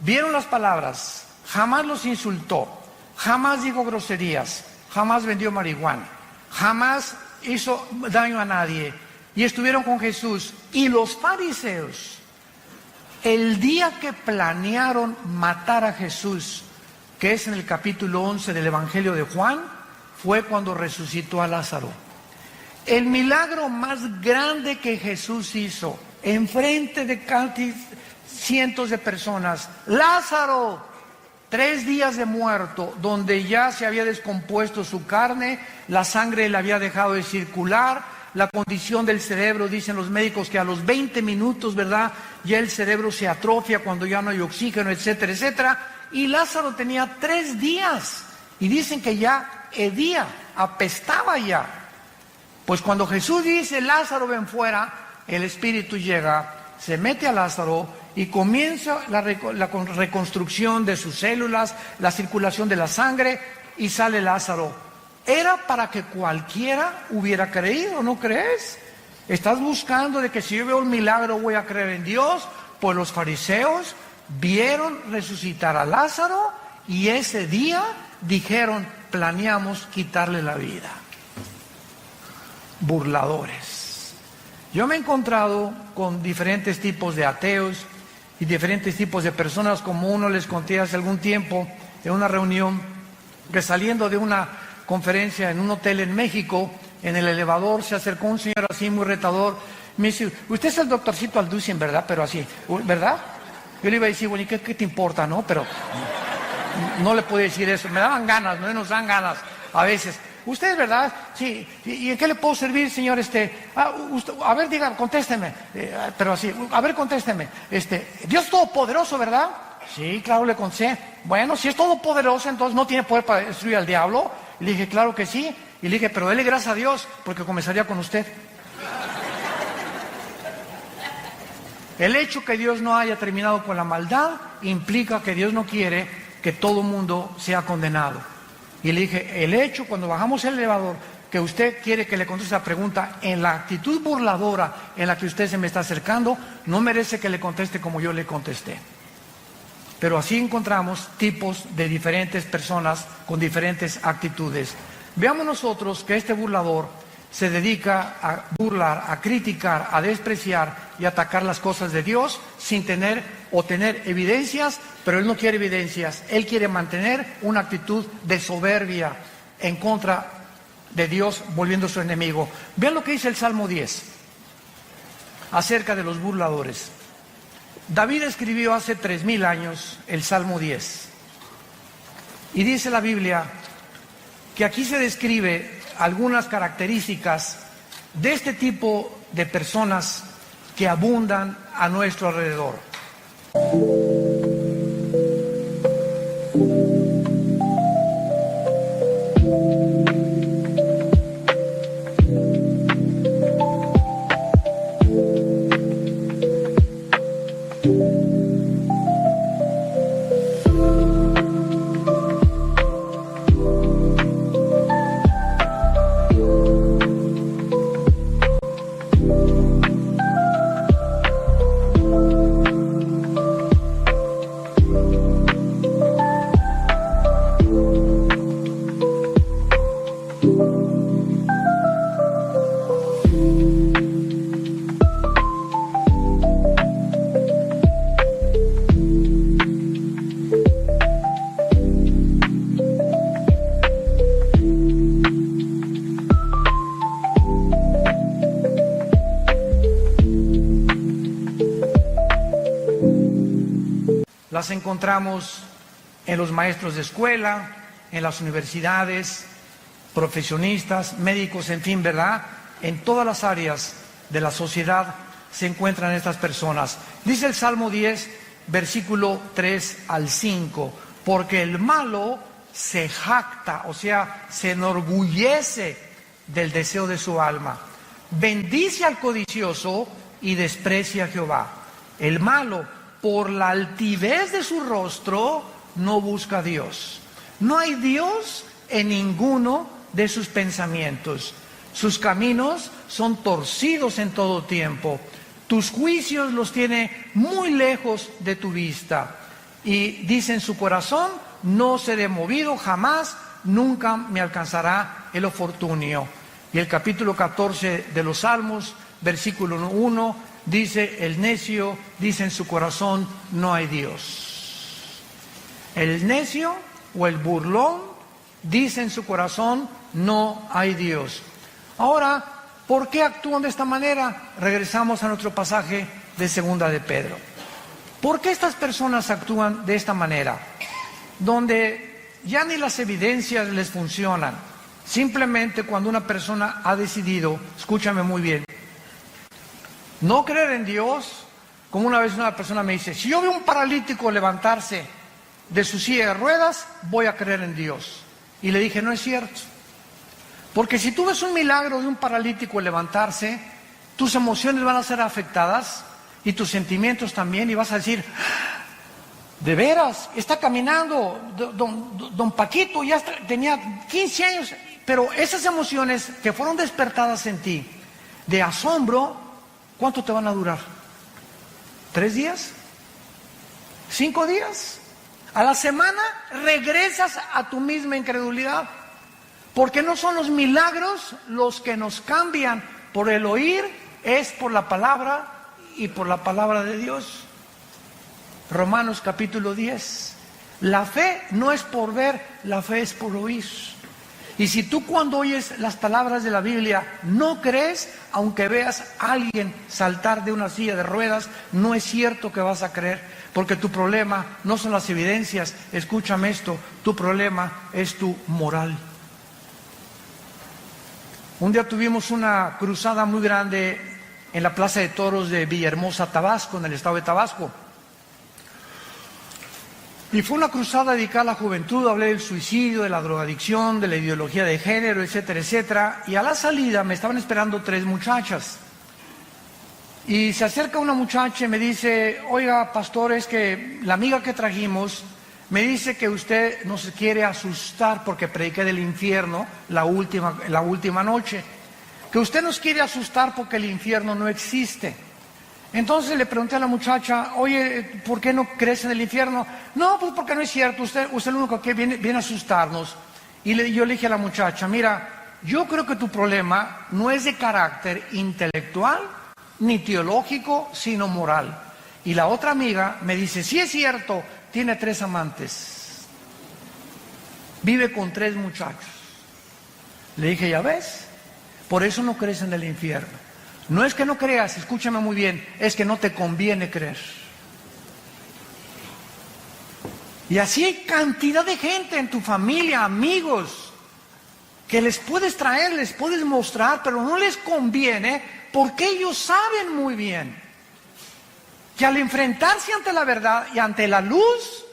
vieron las palabras, jamás los insultó, jamás dijo groserías, jamás vendió marihuana, jamás hizo daño a nadie, y estuvieron con Jesús. Y los fariseos, el día que planearon matar a Jesús, que es en el capítulo 11 del Evangelio de Juan, fue cuando resucitó a Lázaro. El milagro más grande que Jesús hizo, enfrente de cientos de personas, Lázaro, 3 días de muerto, donde ya se había descompuesto su carne, la sangre le había dejado de circular, la condición del cerebro, dicen los médicos que a los 20 minutos, ¿verdad?, ya el cerebro se atrofia cuando ya no hay oxígeno, etcétera, etcétera. Y Lázaro tenía 3 días, y dicen que ya hedía, apestaba ya. Pues cuando Jesús dice, Lázaro, ven fuera, el Espíritu llega, se mete a Lázaro y comienza la reconstrucción de sus células, la circulación de la sangre, y sale Lázaro. Era para que cualquiera hubiera creído, ¿no crees? Estás buscando de que si yo veo un milagro voy a creer en Dios. Pues los fariseos vieron resucitar a Lázaro y ese día dijeron, planeamos quitarle la vida. Burladores. Yo me he encontrado con diferentes tipos de ateos y diferentes tipos de personas, como uno les conté hace algún tiempo en una reunión, que saliendo de una conferencia en un hotel en México, en el elevador se acercó un señor así muy retador, me dice, usted es el doctorcito Alducin, ¿verdad? Pero así, ¿verdad? Yo le iba a decir, bueno, ¿y qué te importa, no? Pero no le puedo decir eso, me daban ganas, no nos dan ganas a veces. ¿Usted, verdad? Sí. ¿Y en qué le puedo servir, señor? A ver, diga, contésteme. Pero así, a ver, contésteme. Dios es todopoderoso, ¿verdad? Sí, claro, le contesté. Bueno, si es todopoderoso, entonces no tiene poder para destruir al diablo. Y le dije, claro que sí. Y le dije, pero dele gracias a Dios, porque comenzaría con usted. El hecho que Dios no haya terminado con la maldad implica que Dios no quiere que todo mundo sea condenado. Y le dije, el hecho, cuando bajamos el elevador, que usted quiere que le conteste la pregunta en la actitud burladora en la que usted se me está acercando, no merece que le conteste como yo le contesté. Pero así encontramos tipos de diferentes personas con diferentes actitudes. Veamos nosotros que este burlador se dedica a burlar, a criticar, a despreciar y atacar las cosas de Dios sin tener o tener evidencias, pero él no quiere evidencias, él quiere mantener una actitud de soberbia en contra de Dios, volviendo su enemigo. Vean lo que dice el Salmo 10 acerca de los burladores. David escribió hace 3000 años el Salmo 10 y dice la Biblia que aquí se describe algunas características de este tipo de personas que abundan a nuestro alrededor. Las encontramos en los maestros de escuela, en las universidades, profesionistas, médicos, en fin, ¿verdad? En todas las áreas de la sociedad se encuentran estas personas. Dice el Salmo 10, versículo 3 al 5, porque el malo se jacta, o sea, se enorgullece del deseo de su alma. Bendice al codicioso y desprecia a Jehová. El malo, por la altivez de su rostro, no busca a Dios. No hay Dios en ninguno de sus pensamientos. Sus caminos son torcidos en todo tiempo. Tus juicios los tiene muy lejos de tu vista. Y dice en su corazón, no seré movido jamás, nunca me alcanzará el infortunio. Y el capítulo 14 de los Salmos, versículo 1, dice, el necio dice en su corazón, no hay Dios. El necio o el burlón dice en su corazón, no hay Dios. Ahora, ¿por qué actúan de esta manera? Regresamos a nuestro pasaje de Segunda de Pedro. ¿Por qué estas personas actúan de esta manera? Donde ya ni las evidencias les funcionan. Simplemente cuando una persona ha decidido, escúchame muy bien, no creer en Dios, como una vez una persona me dice, si yo veo un paralítico levantarse de su silla de ruedas, voy a creer en Dios. Y le dije, no es cierto. Porque si tú ves un milagro de un paralítico levantarse, tus emociones van a ser afectadas y tus sentimientos también, y vas a decir, de veras, está caminando, don Paquito ya tenía 15 años, pero esas emociones que fueron despertadas en ti, de asombro, ¿cuánto te van a durar? ¿3 días? ¿5 días? A la semana regresas a tu misma incredulidad, porque no son los milagros los que nos cambian por el oír, es por la palabra y por la palabra de Dios. Romanos capítulo 10. La fe no es por ver, la fe es por oír. Y si tú cuando oyes las palabras de la Biblia no crees, aunque veas a alguien saltar de una silla de ruedas, no es cierto que vas a creer, porque tu problema no son las evidencias, escúchame esto, tu problema es tu moral. Un día tuvimos una cruzada muy grande en la Plaza de Toros de Villahermosa, Tabasco, en el estado de Tabasco. Y fue una cruzada dedicada a la juventud, hablé del suicidio, de la drogadicción, de la ideología de género, etcétera, etcétera. Y a la salida me estaban esperando 3 muchachas. Y se acerca una muchacha y me dice, oiga, pastor, es que la amiga que trajimos me dice que usted nos quiere asustar porque prediqué del infierno la última noche. Que usted nos quiere asustar porque el infierno no existe. Entonces le pregunté a la muchacha, oye, ¿por qué no crees en el infierno? No, pues porque no es cierto, usted es el único que viene a asustarnos. Y yo le dije a la muchacha, mira, yo creo que tu problema no es de carácter intelectual ni teológico, sino moral. Y la otra amiga me dice, sí es cierto, tiene 3 amantes, vive con 3 muchachos. Le dije, ya ves, por eso no crees en el infierno. No es que no creas, escúchame muy bien, es que no te conviene creer. Y así hay cantidad de gente en tu familia, amigos, que les puedes traer, les puedes mostrar, pero no les conviene porque ellos saben muy bien que al enfrentarse ante la verdad y ante la luz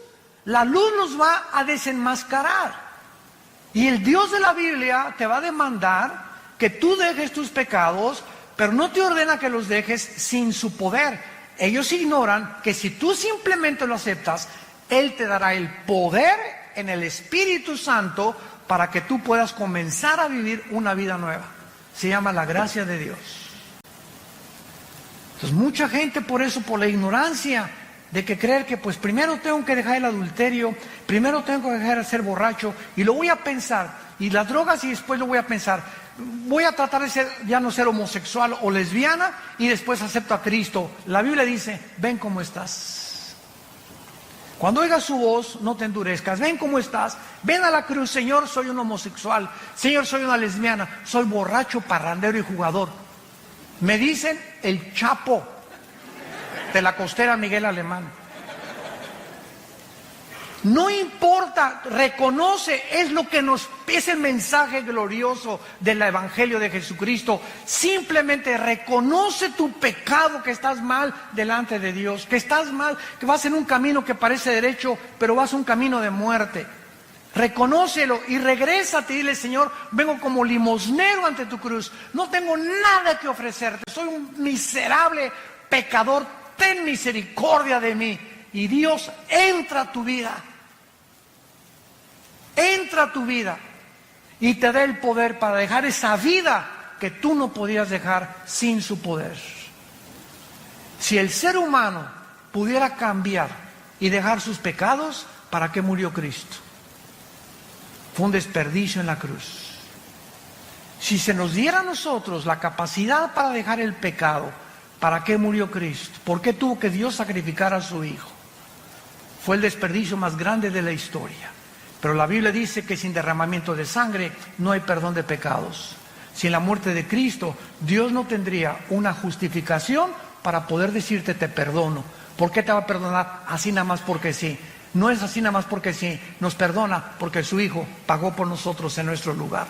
nos va a desenmascarar. Y el Dios de la Biblia te va a demandar que tú dejes tus pecados, pero no te ordena que los dejes sin su poder. Ellos ignoran que si tú simplemente lo aceptas, Él te dará el poder en el Espíritu Santo para que tú puedas comenzar a vivir una vida nueva. Se llama la gracia de Dios. Entonces mucha gente por eso, por la ignorancia de que creer que pues primero tengo que dejar el adulterio, primero tengo que dejar de ser borracho y lo voy a pensar, y las drogas, y después lo voy a pensar, voy a tratar de ya no ser homosexual o lesbiana y después acepto a Cristo. La Biblia dice, ven cómo estás. Cuando oigas su voz, no te endurezcas. Ven cómo estás, ven a la cruz. Señor, soy un homosexual. Señor, soy una lesbiana. Soy borracho, parrandero y jugador. Me dicen el Chapo de la costera Miguel Alemán. No importa, reconoce, es el mensaje glorioso del Evangelio de Jesucristo. Simplemente reconoce tu pecado, que estás mal delante de Dios, que estás mal, que vas en un camino que parece derecho, pero vas un camino de muerte. Reconócelo y regrésate y dile: Señor, vengo como limosnero ante tu cruz, no tengo nada que ofrecerte, soy un miserable pecador, ten misericordia de mí. Y Dios entra a tu vida. Entra a tu vida y te da el poder para dejar esa vida que tú no podías dejar sin su poder. Si el ser humano pudiera cambiar y dejar sus pecados, ¿para qué murió Cristo? Fue un desperdicio en la cruz. Si se nos diera a nosotros la capacidad para dejar el pecado, ¿para qué murió Cristo? ¿Por qué tuvo que Dios sacrificar a su Hijo? Fue el desperdicio más grande de la historia. Pero la Biblia dice que sin derramamiento de sangre no hay perdón de pecados. Sin la muerte de Cristo, Dios no tendría una justificación para poder decirte: te perdono. ¿Por qué te va a perdonar? Así nada más porque sí. No es así nada más porque sí. Nos perdona porque su Hijo pagó por nosotros en nuestro lugar.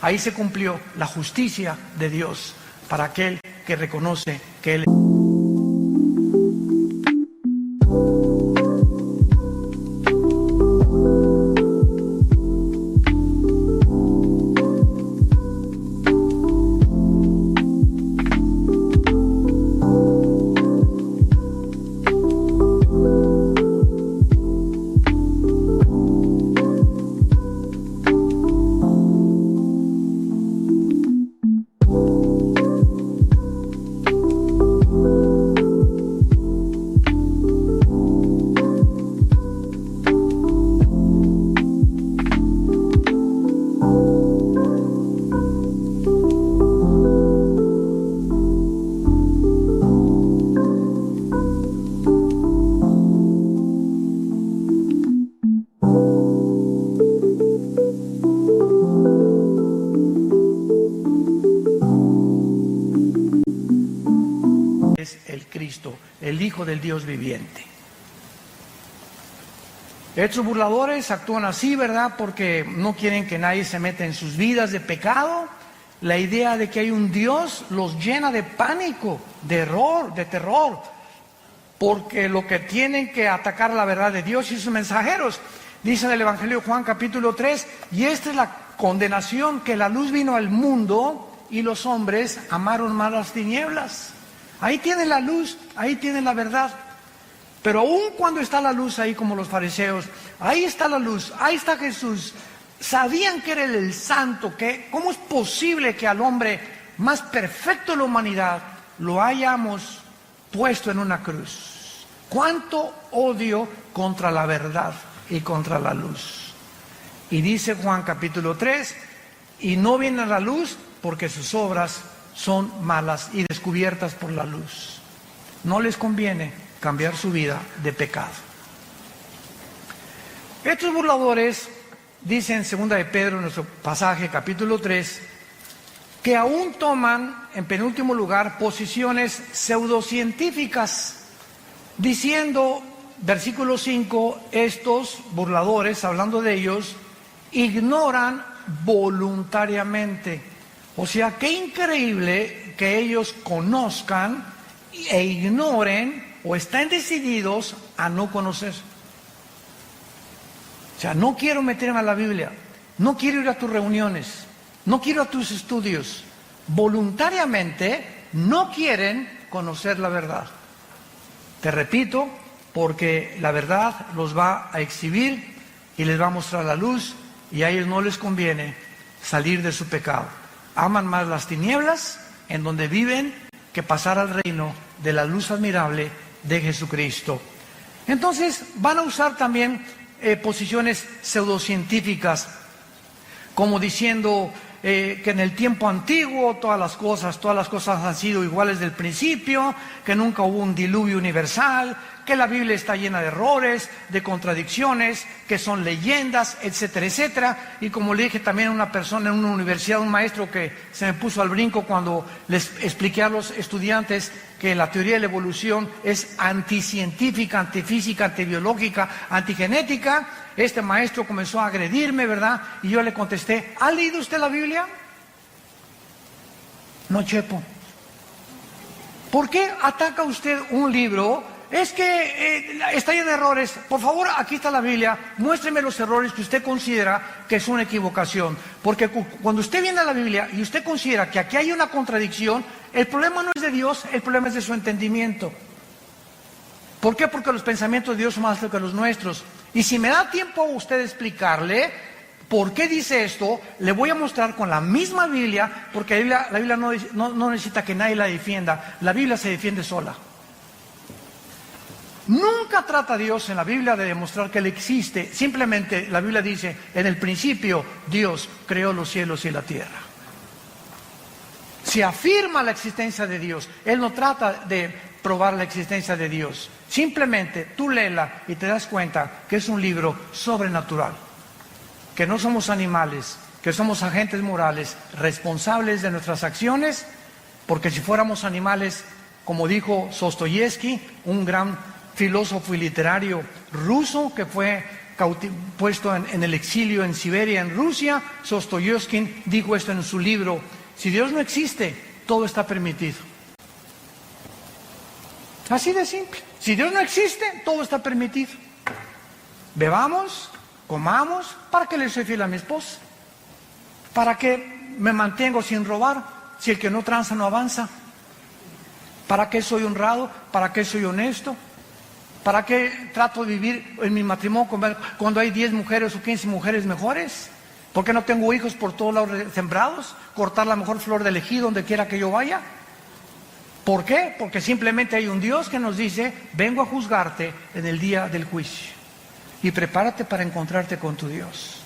Ahí se cumplió la justicia de Dios para aquel que reconoce que Él es. El Hijo del Dios viviente. Estos burladores actúan así, ¿verdad? Porque no quieren que nadie se meta en sus vidas de pecado. La idea de que hay un Dios los llena de pánico, de error, de terror, porque lo que tienen que atacar la verdad de Dios y sus mensajeros. Dice en el Evangelio de Juan capítulo 3, y esta es la condenación, que la luz vino al mundo y los hombres amaron más las tinieblas. Ahí tienen la luz, ahí tienen la verdad. Pero aún cuando está la luz ahí, como los fariseos, ahí está la luz, ahí está Jesús. Sabían que era el santo, que ¿cómo es posible que al hombre más perfecto de la humanidad lo hayamos puesto en una cruz? ¿Cuánto odio contra la verdad y contra la luz? Y dice Juan capítulo 3, y no viene a la luz porque sus obras son malas y descubiertas por la luz. No les conviene cambiar su vida de pecado. Estos burladores dicen en 2 de Pedro, en nuestro pasaje, capítulo 3, que aún toman, en penúltimo lugar, posiciones pseudocientíficas, diciendo, versículo 5, estos burladores, hablando de ellos, ignoran voluntariamente. O sea, qué increíble que ellos conozcan e ignoren o estén decididos a no conocer. O sea, no quiero meterme a la Biblia, no quiero ir a tus reuniones, no quiero a tus estudios. Voluntariamente no quieren conocer la verdad. Te repito, porque la verdad los va a exhibir y les va a mostrar la luz, y a ellos no les conviene salir de su pecado. Aman más las tinieblas en donde viven que pasar al reino de la luz admirable de Jesucristo. Entonces van a usar también posiciones pseudocientíficas, como diciendo, que en el tiempo antiguo todas las cosas han sido iguales del principio, que nunca hubo un diluvio universal, que la Biblia está llena de errores, de contradicciones, que son leyendas, etcétera, etcétera. Y como le dije también a una persona en una universidad, un maestro que se me puso al brinco cuando les expliqué a los estudiantes que la teoría de la evolución es anticientífica, antifísica, antibiológica, antigenética, este maestro comenzó a agredirme, ¿verdad? Y yo le contesté, ¿ha leído usted la Biblia? No, Chepo. ¿Por qué ataca usted un libro? Es que está lleno de errores. Por favor, aquí está la Biblia, muéstreme los errores que usted considera que es una equivocación. Porque cuando usted viene a la Biblia y usted considera que aquí hay una contradicción, el problema no es de Dios, el problema es de su entendimiento. ¿Por qué? Porque los pensamientos de Dios son más altos que los nuestros. Y si me da tiempo a usted explicarle por qué dice esto, le voy a mostrar con la misma Biblia, porque la Biblia no necesita que nadie la defienda, la Biblia se defiende sola. Nunca trata Dios en la Biblia de demostrar que Él existe, simplemente la Biblia dice, en el principio Dios creó los cielos y la tierra. Se afirma la existencia de Dios, Él no trata de probar la existencia de Dios, simplemente tú léela y te das cuenta que es un libro sobrenatural, que no somos animales, que somos agentes morales, responsables de nuestras acciones, porque si fuéramos animales, como dijo Dostoyevski, un gran filósofo y literario ruso que fue puesto en el exilio en Siberia, en Rusia, Dostoyevski dijo esto en su libro, si Dios no existe, todo está permitido. Así de simple, si Dios no existe, todo está permitido. Bebamos, comamos, ¿para qué le soy fiel a mi esposa? ¿Para qué me mantengo sin robar? Si el que no tranza no avanza. ¿Para qué soy honrado? ¿Para qué soy honesto? ¿Para qué trato de vivir en mi matrimonio cuando hay 10 mujeres o 15 mujeres mejores? ¿Por qué no tengo hijos por todos lados sembrados? ¿Cortar la mejor flor del ejido donde quiera que yo vaya? ¿Por qué? Porque simplemente hay un Dios que nos dice, vengo a juzgarte en el día del juicio. Y prepárate para encontrarte con tu Dios.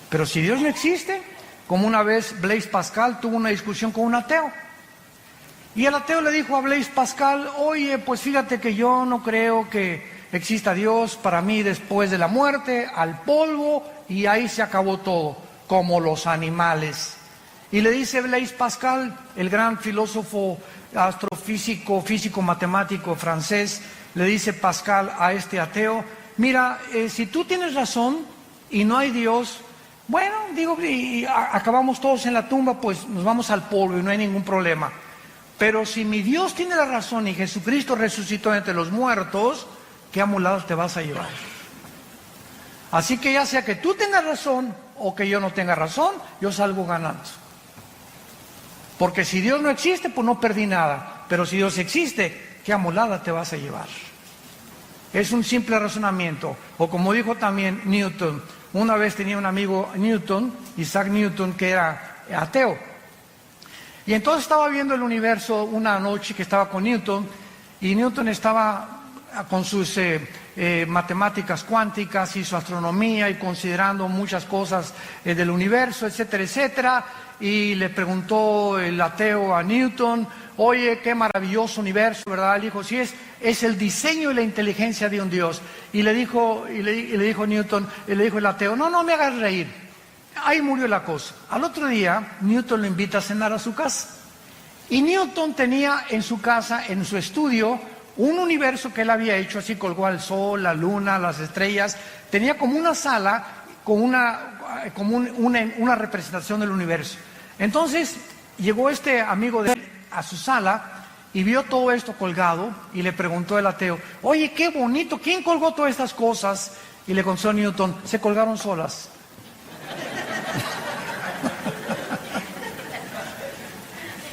Pero si Dios no existe, como una vez Blaise Pascal tuvo una discusión con un ateo. Y el ateo le dijo a Blaise Pascal, oye, pues fíjate que yo no creo que exista Dios, para mí después de la muerte, al polvo, y ahí se acabó todo, como los animales. Y le dice Blaise Pascal, el gran filósofo, astrofísico, físico, matemático francés, le dice Pascal a este ateo, mira, si tú tienes razón y no hay Dios, bueno, digo, y acabamos todos en la tumba, pues nos vamos al polvo y no hay ningún problema. Pero si mi Dios tiene la razón y Jesucristo resucitó entre los muertos, ¿qué amulados te vas a llevar? Así que ya sea que tú tengas razón o que yo no tenga razón, yo salgo ganando. Porque si Dios no existe, pues no perdí nada. Pero si Dios existe, ¿qué amulada te vas a llevar? Es un simple razonamiento. O como dijo también Newton, una vez tenía un amigo Newton, Isaac Newton, que era ateo. Y entonces estaba viendo el universo una noche que estaba con Newton, y Newton estaba con sus matemáticas cuánticas y su astronomía y considerando muchas cosas del universo, etcétera, etcétera, y le preguntó el ateo a Newton, oye, qué maravilloso universo, ¿verdad? Le dijo, sí, es el diseño y la inteligencia de un Dios. Y le dijo Newton, le dijo el ateo, no me hagas reír. Ahí murió la cosa. Al otro día, Newton lo invita a cenar a su casa. Y Newton tenía en su casa, en su estudio, un universo que él había hecho, así colgó al sol, la luna, las estrellas. Tenía como una sala con una representación del universo. Entonces, llegó este amigo de él a su sala y vio todo esto colgado y le preguntó el ateo, oye, qué bonito, ¿quién colgó todas estas cosas? Y le contestó Newton, se colgaron solas.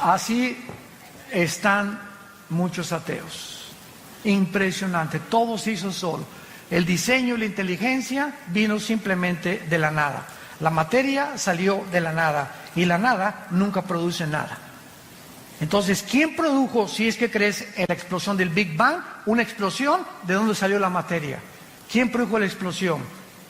Así están muchos ateos. Impresionante, todo se hizo solo. El diseño y la inteligencia vino simplemente de la nada. La materia salió de la nada y la nada nunca produce nada. Entonces, ¿quién produjo, si es que crees en la explosión del Big Bang, una explosión? ¿De dónde salió la materia? ¿Quién produjo la explosión?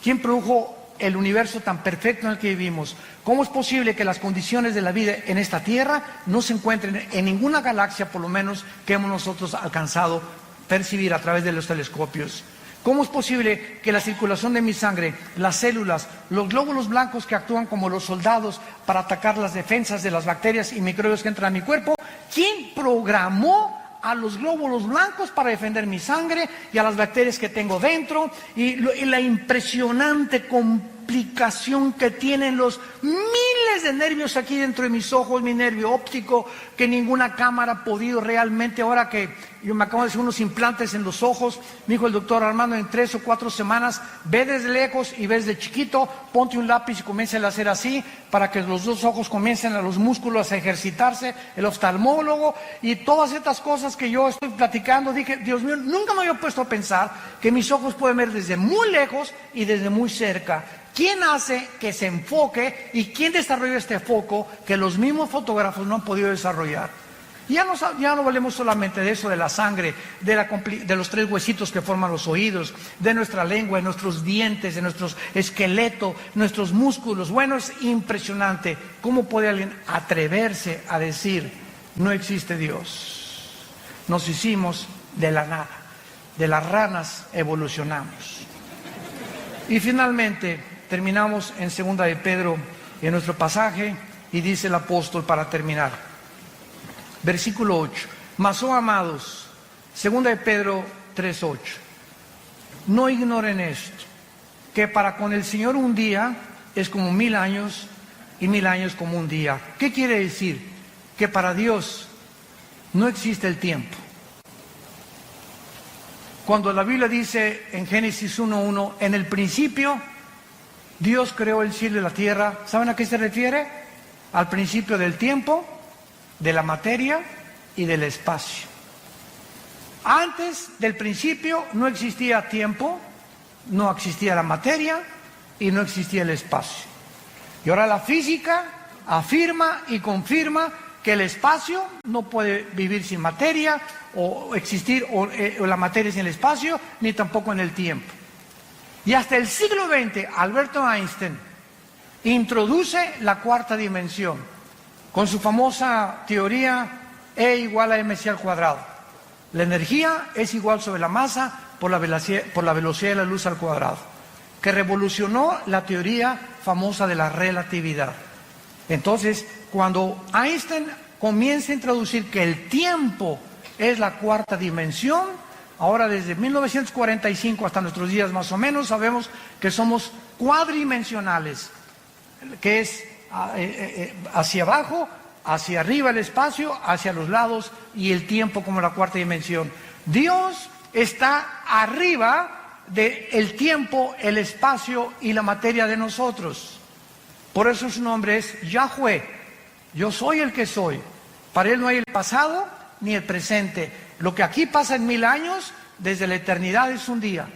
¿Quién produjo el universo tan perfecto en el que vivimos, ¿cómo es posible que las condiciones de la vida en esta Tierra no se encuentren en ninguna galaxia, por lo menos, que hemos nosotros alcanzado percibir a través de los telescopios? ¿Cómo es posible que la circulación de mi sangre, las células, los glóbulos blancos que actúan como los soldados para atacar las defensas de las bacterias y microbios que entran a mi cuerpo? ¿Quién programó a los glóbulos blancos para defender mi sangre y a las bacterias que tengo dentro? Y la impresionante complicación que tienen los miles de nervios aquí dentro de mis ojos, mi nervio óptico, que ninguna cámara ha podido realmente. Ahora que yo me acabo de hacer unos implantes en los ojos, me dijo el doctor Armando, en 3 o 4 semanas, ve desde lejos y ves de chiquito, ponte un lápiz y comienza a hacer así, para que los dos ojos comiencen a los músculos a ejercitarse, el oftalmólogo, y todas estas cosas que yo estoy platicando. Dije, Dios mío, nunca me había puesto a pensar que mis ojos pueden ver desde muy lejos y desde muy cerca. ¿Quién hace que se enfoque y quién desarrolla este foco que los mismos fotógrafos no han podido desarrollar? Ya no valemos solamente de eso, de la sangre, de los 3 huesitos que forman los oídos, de nuestra lengua, de nuestros dientes, de nuestro esqueleto, nuestros músculos. Bueno, es impresionante cómo puede alguien atreverse a decir, no existe Dios. Nos hicimos de la nada, de las ranas evolucionamos. Y finalmente terminamos en 2 de Pedro, en nuestro pasaje, y dice el apóstol para terminar. Versículo 8. Mas, oh amados, 2 de Pedro 3:8. No ignoren esto, que para con el Señor un día es como 1000 años y 1000 años como un día. ¿Qué quiere decir? Que para Dios no existe el tiempo. Cuando la Biblia dice en Génesis 1:1, en el principio Dios creó el cielo y la tierra, ¿saben a qué se refiere? Al principio del tiempo, de la materia y del espacio. Antes del principio no existía tiempo, no existía la materia y no existía el espacio. Y ahora la física afirma y confirma que el espacio no puede vivir sin materia o existir o la materia sin el espacio, ni tampoco en el tiempo. Y hasta el siglo XX, Alberto Einstein introduce la 4ª dimensión con su famosa teoría E igual a mc al cuadrado. La energía es igual sobre la masa por la velocidad de la luz al cuadrado, que revolucionó la teoría famosa de la relatividad. Entonces, cuando Einstein comienza a introducir que el tiempo es la 4ª dimensión, ahora desde 1945 hasta nuestros días más o menos, sabemos que somos cuadridimensionales, que es hacia abajo, hacia arriba el espacio, hacia los lados y el tiempo como la 4ª dimensión. Dios está arriba del tiempo, el espacio y la materia de nosotros. Por eso su nombre es Yahweh. Yo soy el que soy. Para Él no hay el pasado ni el presente. Lo que aquí pasa en 1000 años, desde la eternidad es un día.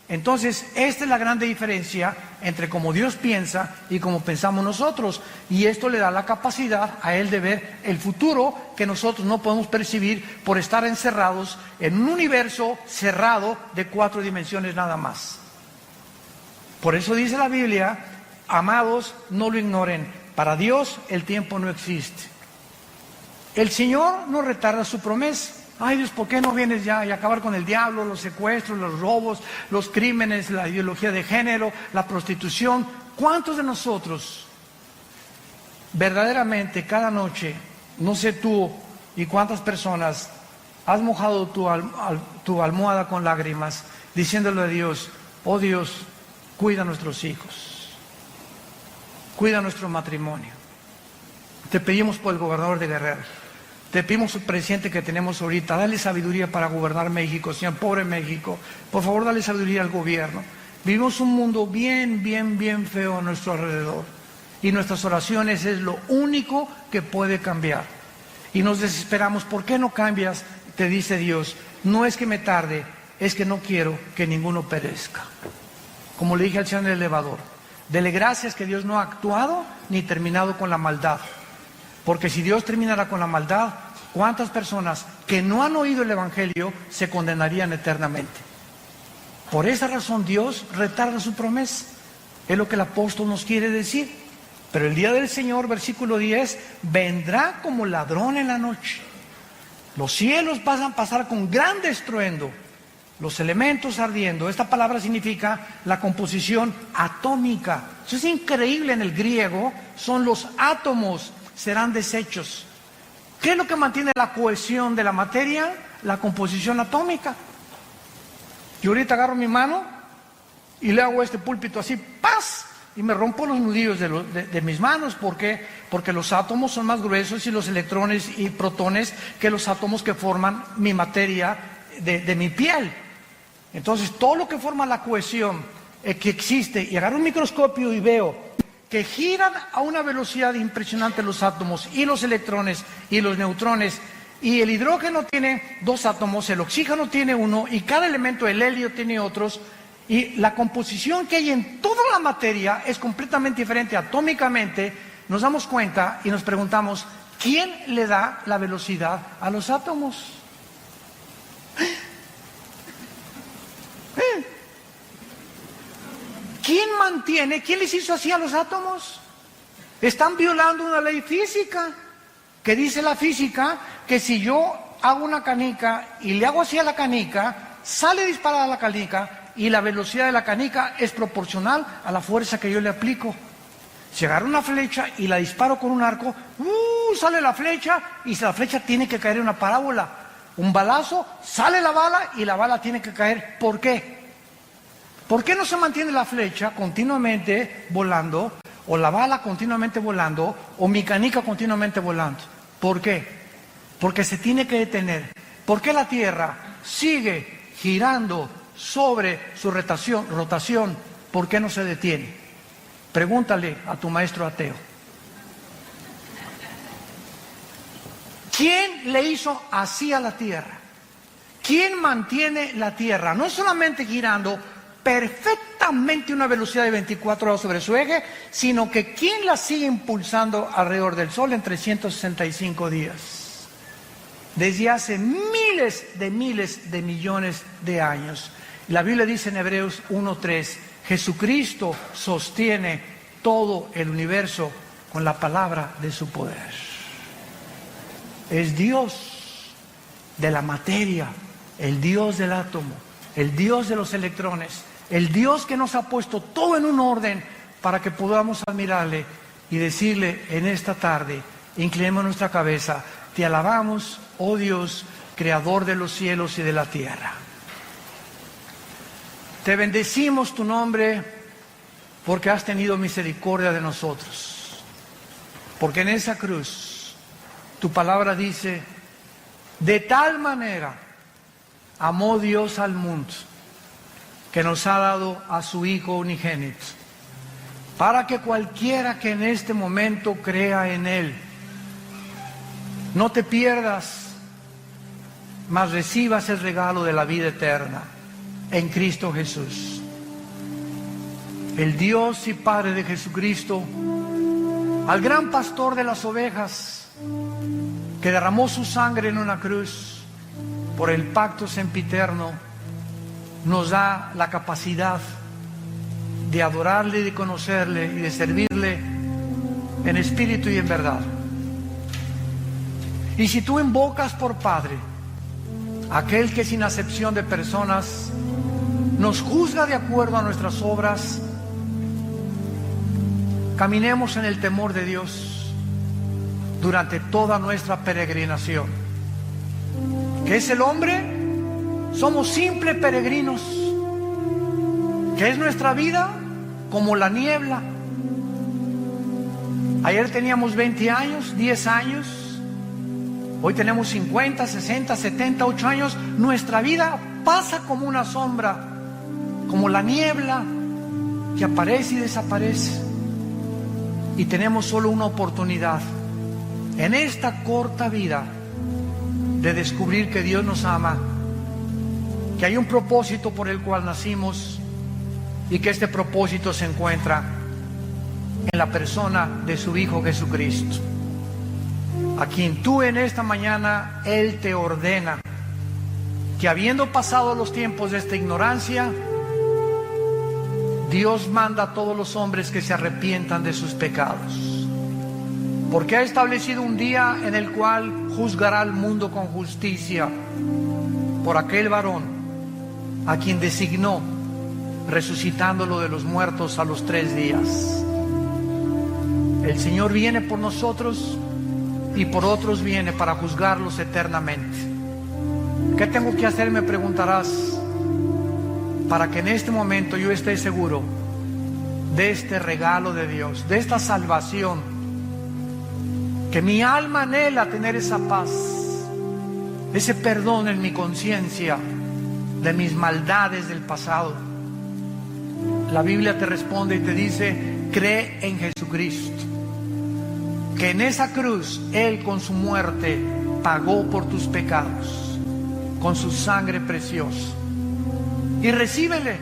Entonces, esta es la grande diferencia entre cómo Dios piensa y cómo pensamos nosotros. Y esto le da la capacidad a Él de ver el futuro que nosotros no podemos percibir por estar encerrados en un universo cerrado de 4 dimensiones nada más. Por eso dice la Biblia, amados, no lo ignoren. Para Dios el tiempo no existe. El Señor no retarda su promesa. Ay Dios, ¿por qué no vienes ya y acabar con el diablo, los secuestros, los robos, los crímenes, la ideología de género, la prostitución? ¿Cuántos de nosotros verdaderamente cada noche, no sé tú y cuántas personas, has mojado tu almohada con lágrimas, diciéndole a Dios, oh Dios, cuida a nuestros hijos, cuida nuestro matrimonio? Te pedimos por el gobernador de Guerrero. Te pedimos al presidente que tenemos ahorita, dale sabiduría para gobernar México, Señor, pobre México. Por favor, dale sabiduría al gobierno. Vivimos un mundo bien feo a nuestro alrededor. Y nuestras oraciones es lo único que puede cambiar. Y nos desesperamos, ¿por qué no cambias? Te dice Dios, no es que me tarde, es que no quiero que ninguno perezca. Como le dije al Señor en el elevador, dele gracias que Dios no ha actuado ni terminado con la maldad. Porque si Dios terminara con la maldad, ¿cuántas personas que no han oído el Evangelio se condenarían eternamente? Por esa razón Dios retarda su promesa. Es lo que el apóstol nos quiere decir. Pero el día del Señor, versículo 10, vendrá como ladrón en la noche. Los cielos van a pasar con gran estruendo, los elementos ardiendo. Esta palabra significa la composición atómica. Eso es increíble en el griego. Son los átomos, serán deshechos. ¿Qué es lo que mantiene la cohesión de la materia? La composición atómica. Yo ahorita agarro mi mano y le hago este púlpito así, ¡paz! Y me rompo los nudillos de mis manos. ¿Por qué? Porque los átomos son más gruesos y los electrones y protones que los átomos que forman mi materia de mi piel. Entonces, todo lo que forma la cohesión que existe, y agarro un microscopio y veo que giran a una velocidad impresionante los átomos y los electrones y los neutrones, y el hidrógeno tiene 2 átomos, el oxígeno tiene 1, y cada elemento, el helio, tiene otros. Y la composición que hay en toda la materia es completamente diferente atómicamente. Nos damos cuenta y nos preguntamos, ¿quién le da la velocidad a los átomos? ¿Quién les hizo así a los átomos? Están violando una ley física, que dice la física que si yo hago una canica y le hago así a la canica, sale disparada la canica, y la velocidad de la canica es proporcional a la fuerza que yo le aplico. Si agarro una flecha y la disparo con un arco, sale la flecha, y la flecha tiene que caer en una parábola. Un balazo, sale la bala y la bala tiene que caer. ¿Por qué? ¿Por qué no se mantiene la flecha continuamente volando, o la bala continuamente volando, o mi canica continuamente volando? ¿Por qué? Porque se tiene que detener. ¿Por qué la Tierra sigue girando sobre su rotación? ¿Por qué no se detiene? Pregúntale a tu maestro ateo. ¿Quién le hizo así a la Tierra? ¿Quién mantiene la Tierra? No solamente girando perfectamente a una velocidad de 24 horas sobre su eje, sino que ¿quién la sigue impulsando alrededor del Sol en 365 días? Desde hace miles de millones de años. La Biblia dice en Hebreos 1:3, Jesucristo sostiene todo el universo con la palabra de su poder. Es Dios de la materia, el Dios del átomo, el Dios de los electrones, el Dios que nos ha puesto todo en un orden para que podamos admirarle y decirle en esta tarde, inclinemos nuestra cabeza, te alabamos, oh Dios, creador de los cielos y de la tierra. Te bendecimos tu nombre porque has tenido misericordia de nosotros. Porque en esa cruz, tu palabra dice, de tal manera amó Dios al mundo, que nos ha dado a su Hijo unigénito, para que cualquiera que en este momento crea en Él, no te pierdas, mas recibas el regalo de la vida eterna en Cristo Jesús. El Dios y Padre de Jesucristo, al gran pastor de las ovejas, que derramó su sangre en una cruz por el pacto sempiterno, nos da la capacidad de adorarle, de conocerle y de servirle en espíritu y en verdad. Y si tú invocas por Padre aquel que sin acepción de personas nos juzga de acuerdo a nuestras obras, caminemos en el temor de Dios durante toda nuestra peregrinación. ¿Qué es el hombre? Somos simples peregrinos. ¿Qué es nuestra vida? Como la niebla. Ayer teníamos 20 años, 10 años. Hoy tenemos 50, 60, 70, 8 años. Nuestra vida pasa como una sombra, como la niebla que aparece y desaparece. Y tenemos solo una oportunidad en esta corta vida de descubrir que Dios nos ama, que hay un propósito por el cual nacimos y que este propósito se encuentra en la persona de su Hijo Jesucristo, a quien tú en esta mañana Él te ordena que, habiendo pasado los tiempos de esta ignorancia, Dios manda a todos los hombres que se arrepientan de sus pecados, porque ha establecido un día en el cual juzgará al mundo con justicia por aquel varón a quien designó, resucitándolo de los muertos a los 3 días. El Señor viene por nosotros y por otros viene para juzgarlos eternamente. ¿Qué tengo que hacer?, me preguntarás, para que en este momento yo esté seguro de este regalo de Dios, de esta salvación, que mi alma anhela tener esa paz, ese perdón en mi conciencia de mis maldades del pasado. La Biblia te responde y te dice: cree en Jesucristo, que en esa cruz Él con su muerte pagó por tus pecados, con su sangre preciosa. Y recíbele.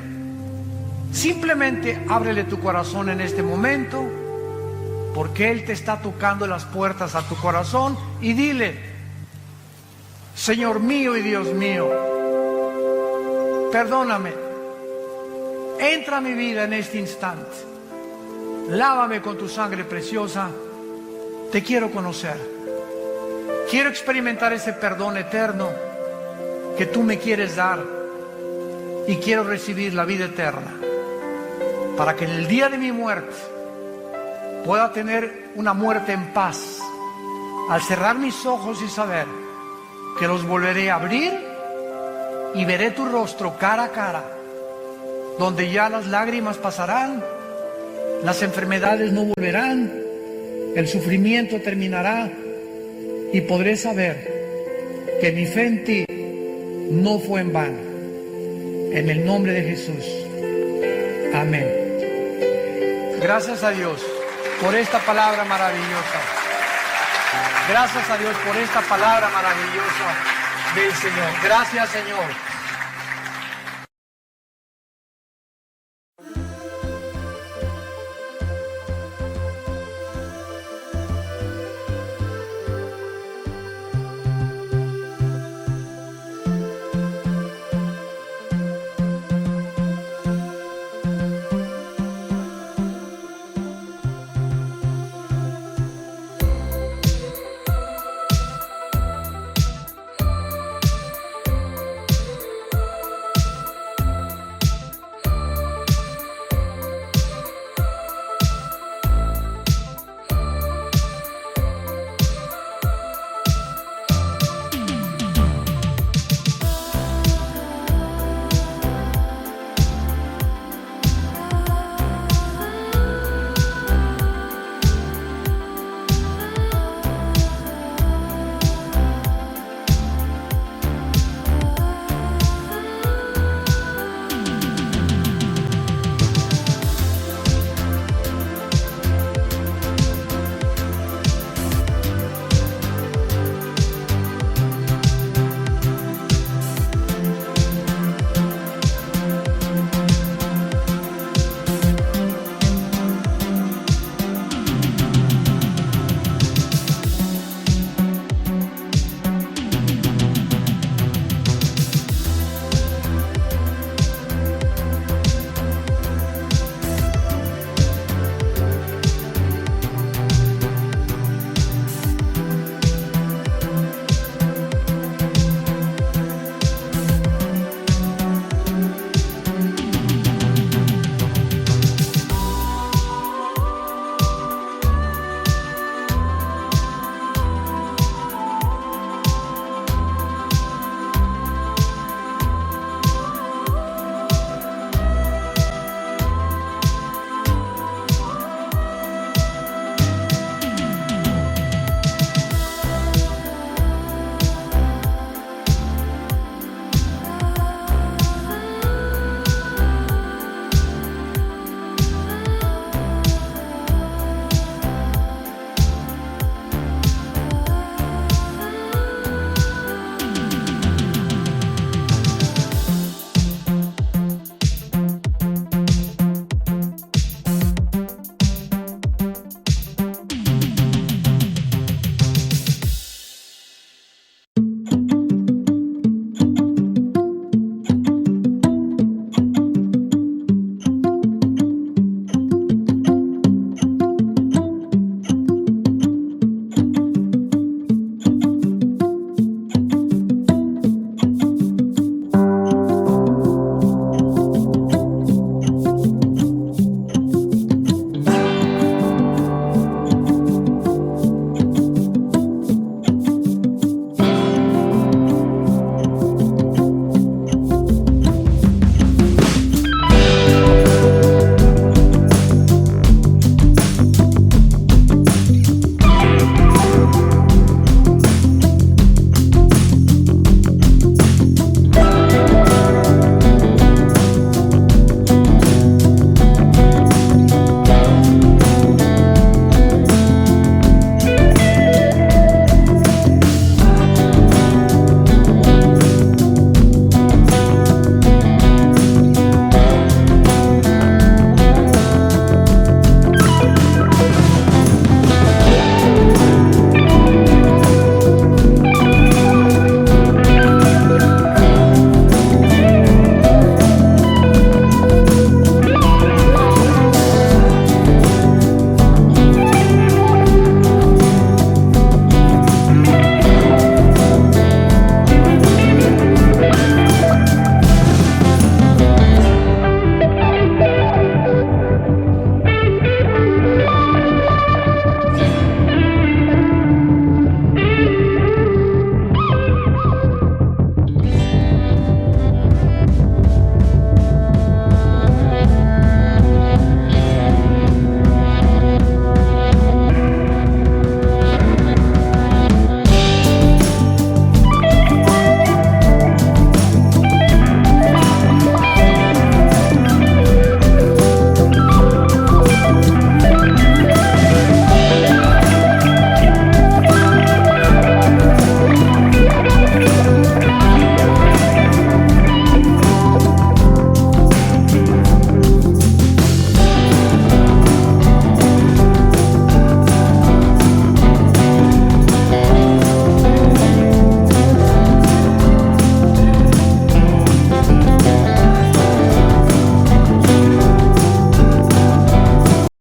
Simplemente ábrele tu corazón en este momento, porque Él te está tocando las puertas a tu corazón, y dile: Señor mío y Dios mío, perdóname, entra a mi vida en este instante, lávame con tu sangre preciosa, te quiero conocer, quiero experimentar ese perdón eterno que tú me quieres dar, y quiero recibir la vida eterna, para que en el día de mi muerte pueda tener una muerte en paz, al cerrar mis ojos y saber que los volveré a abrir y veré tu rostro cara a cara, donde ya las lágrimas pasarán, las enfermedades no volverán, el sufrimiento terminará, y podré saber que mi fe en ti no fue en vano. En el nombre de Jesús. Amén. Gracias a Dios por esta palabra maravillosa. Gracias a Dios por esta palabra maravillosa del Señor. Gracias, Señor.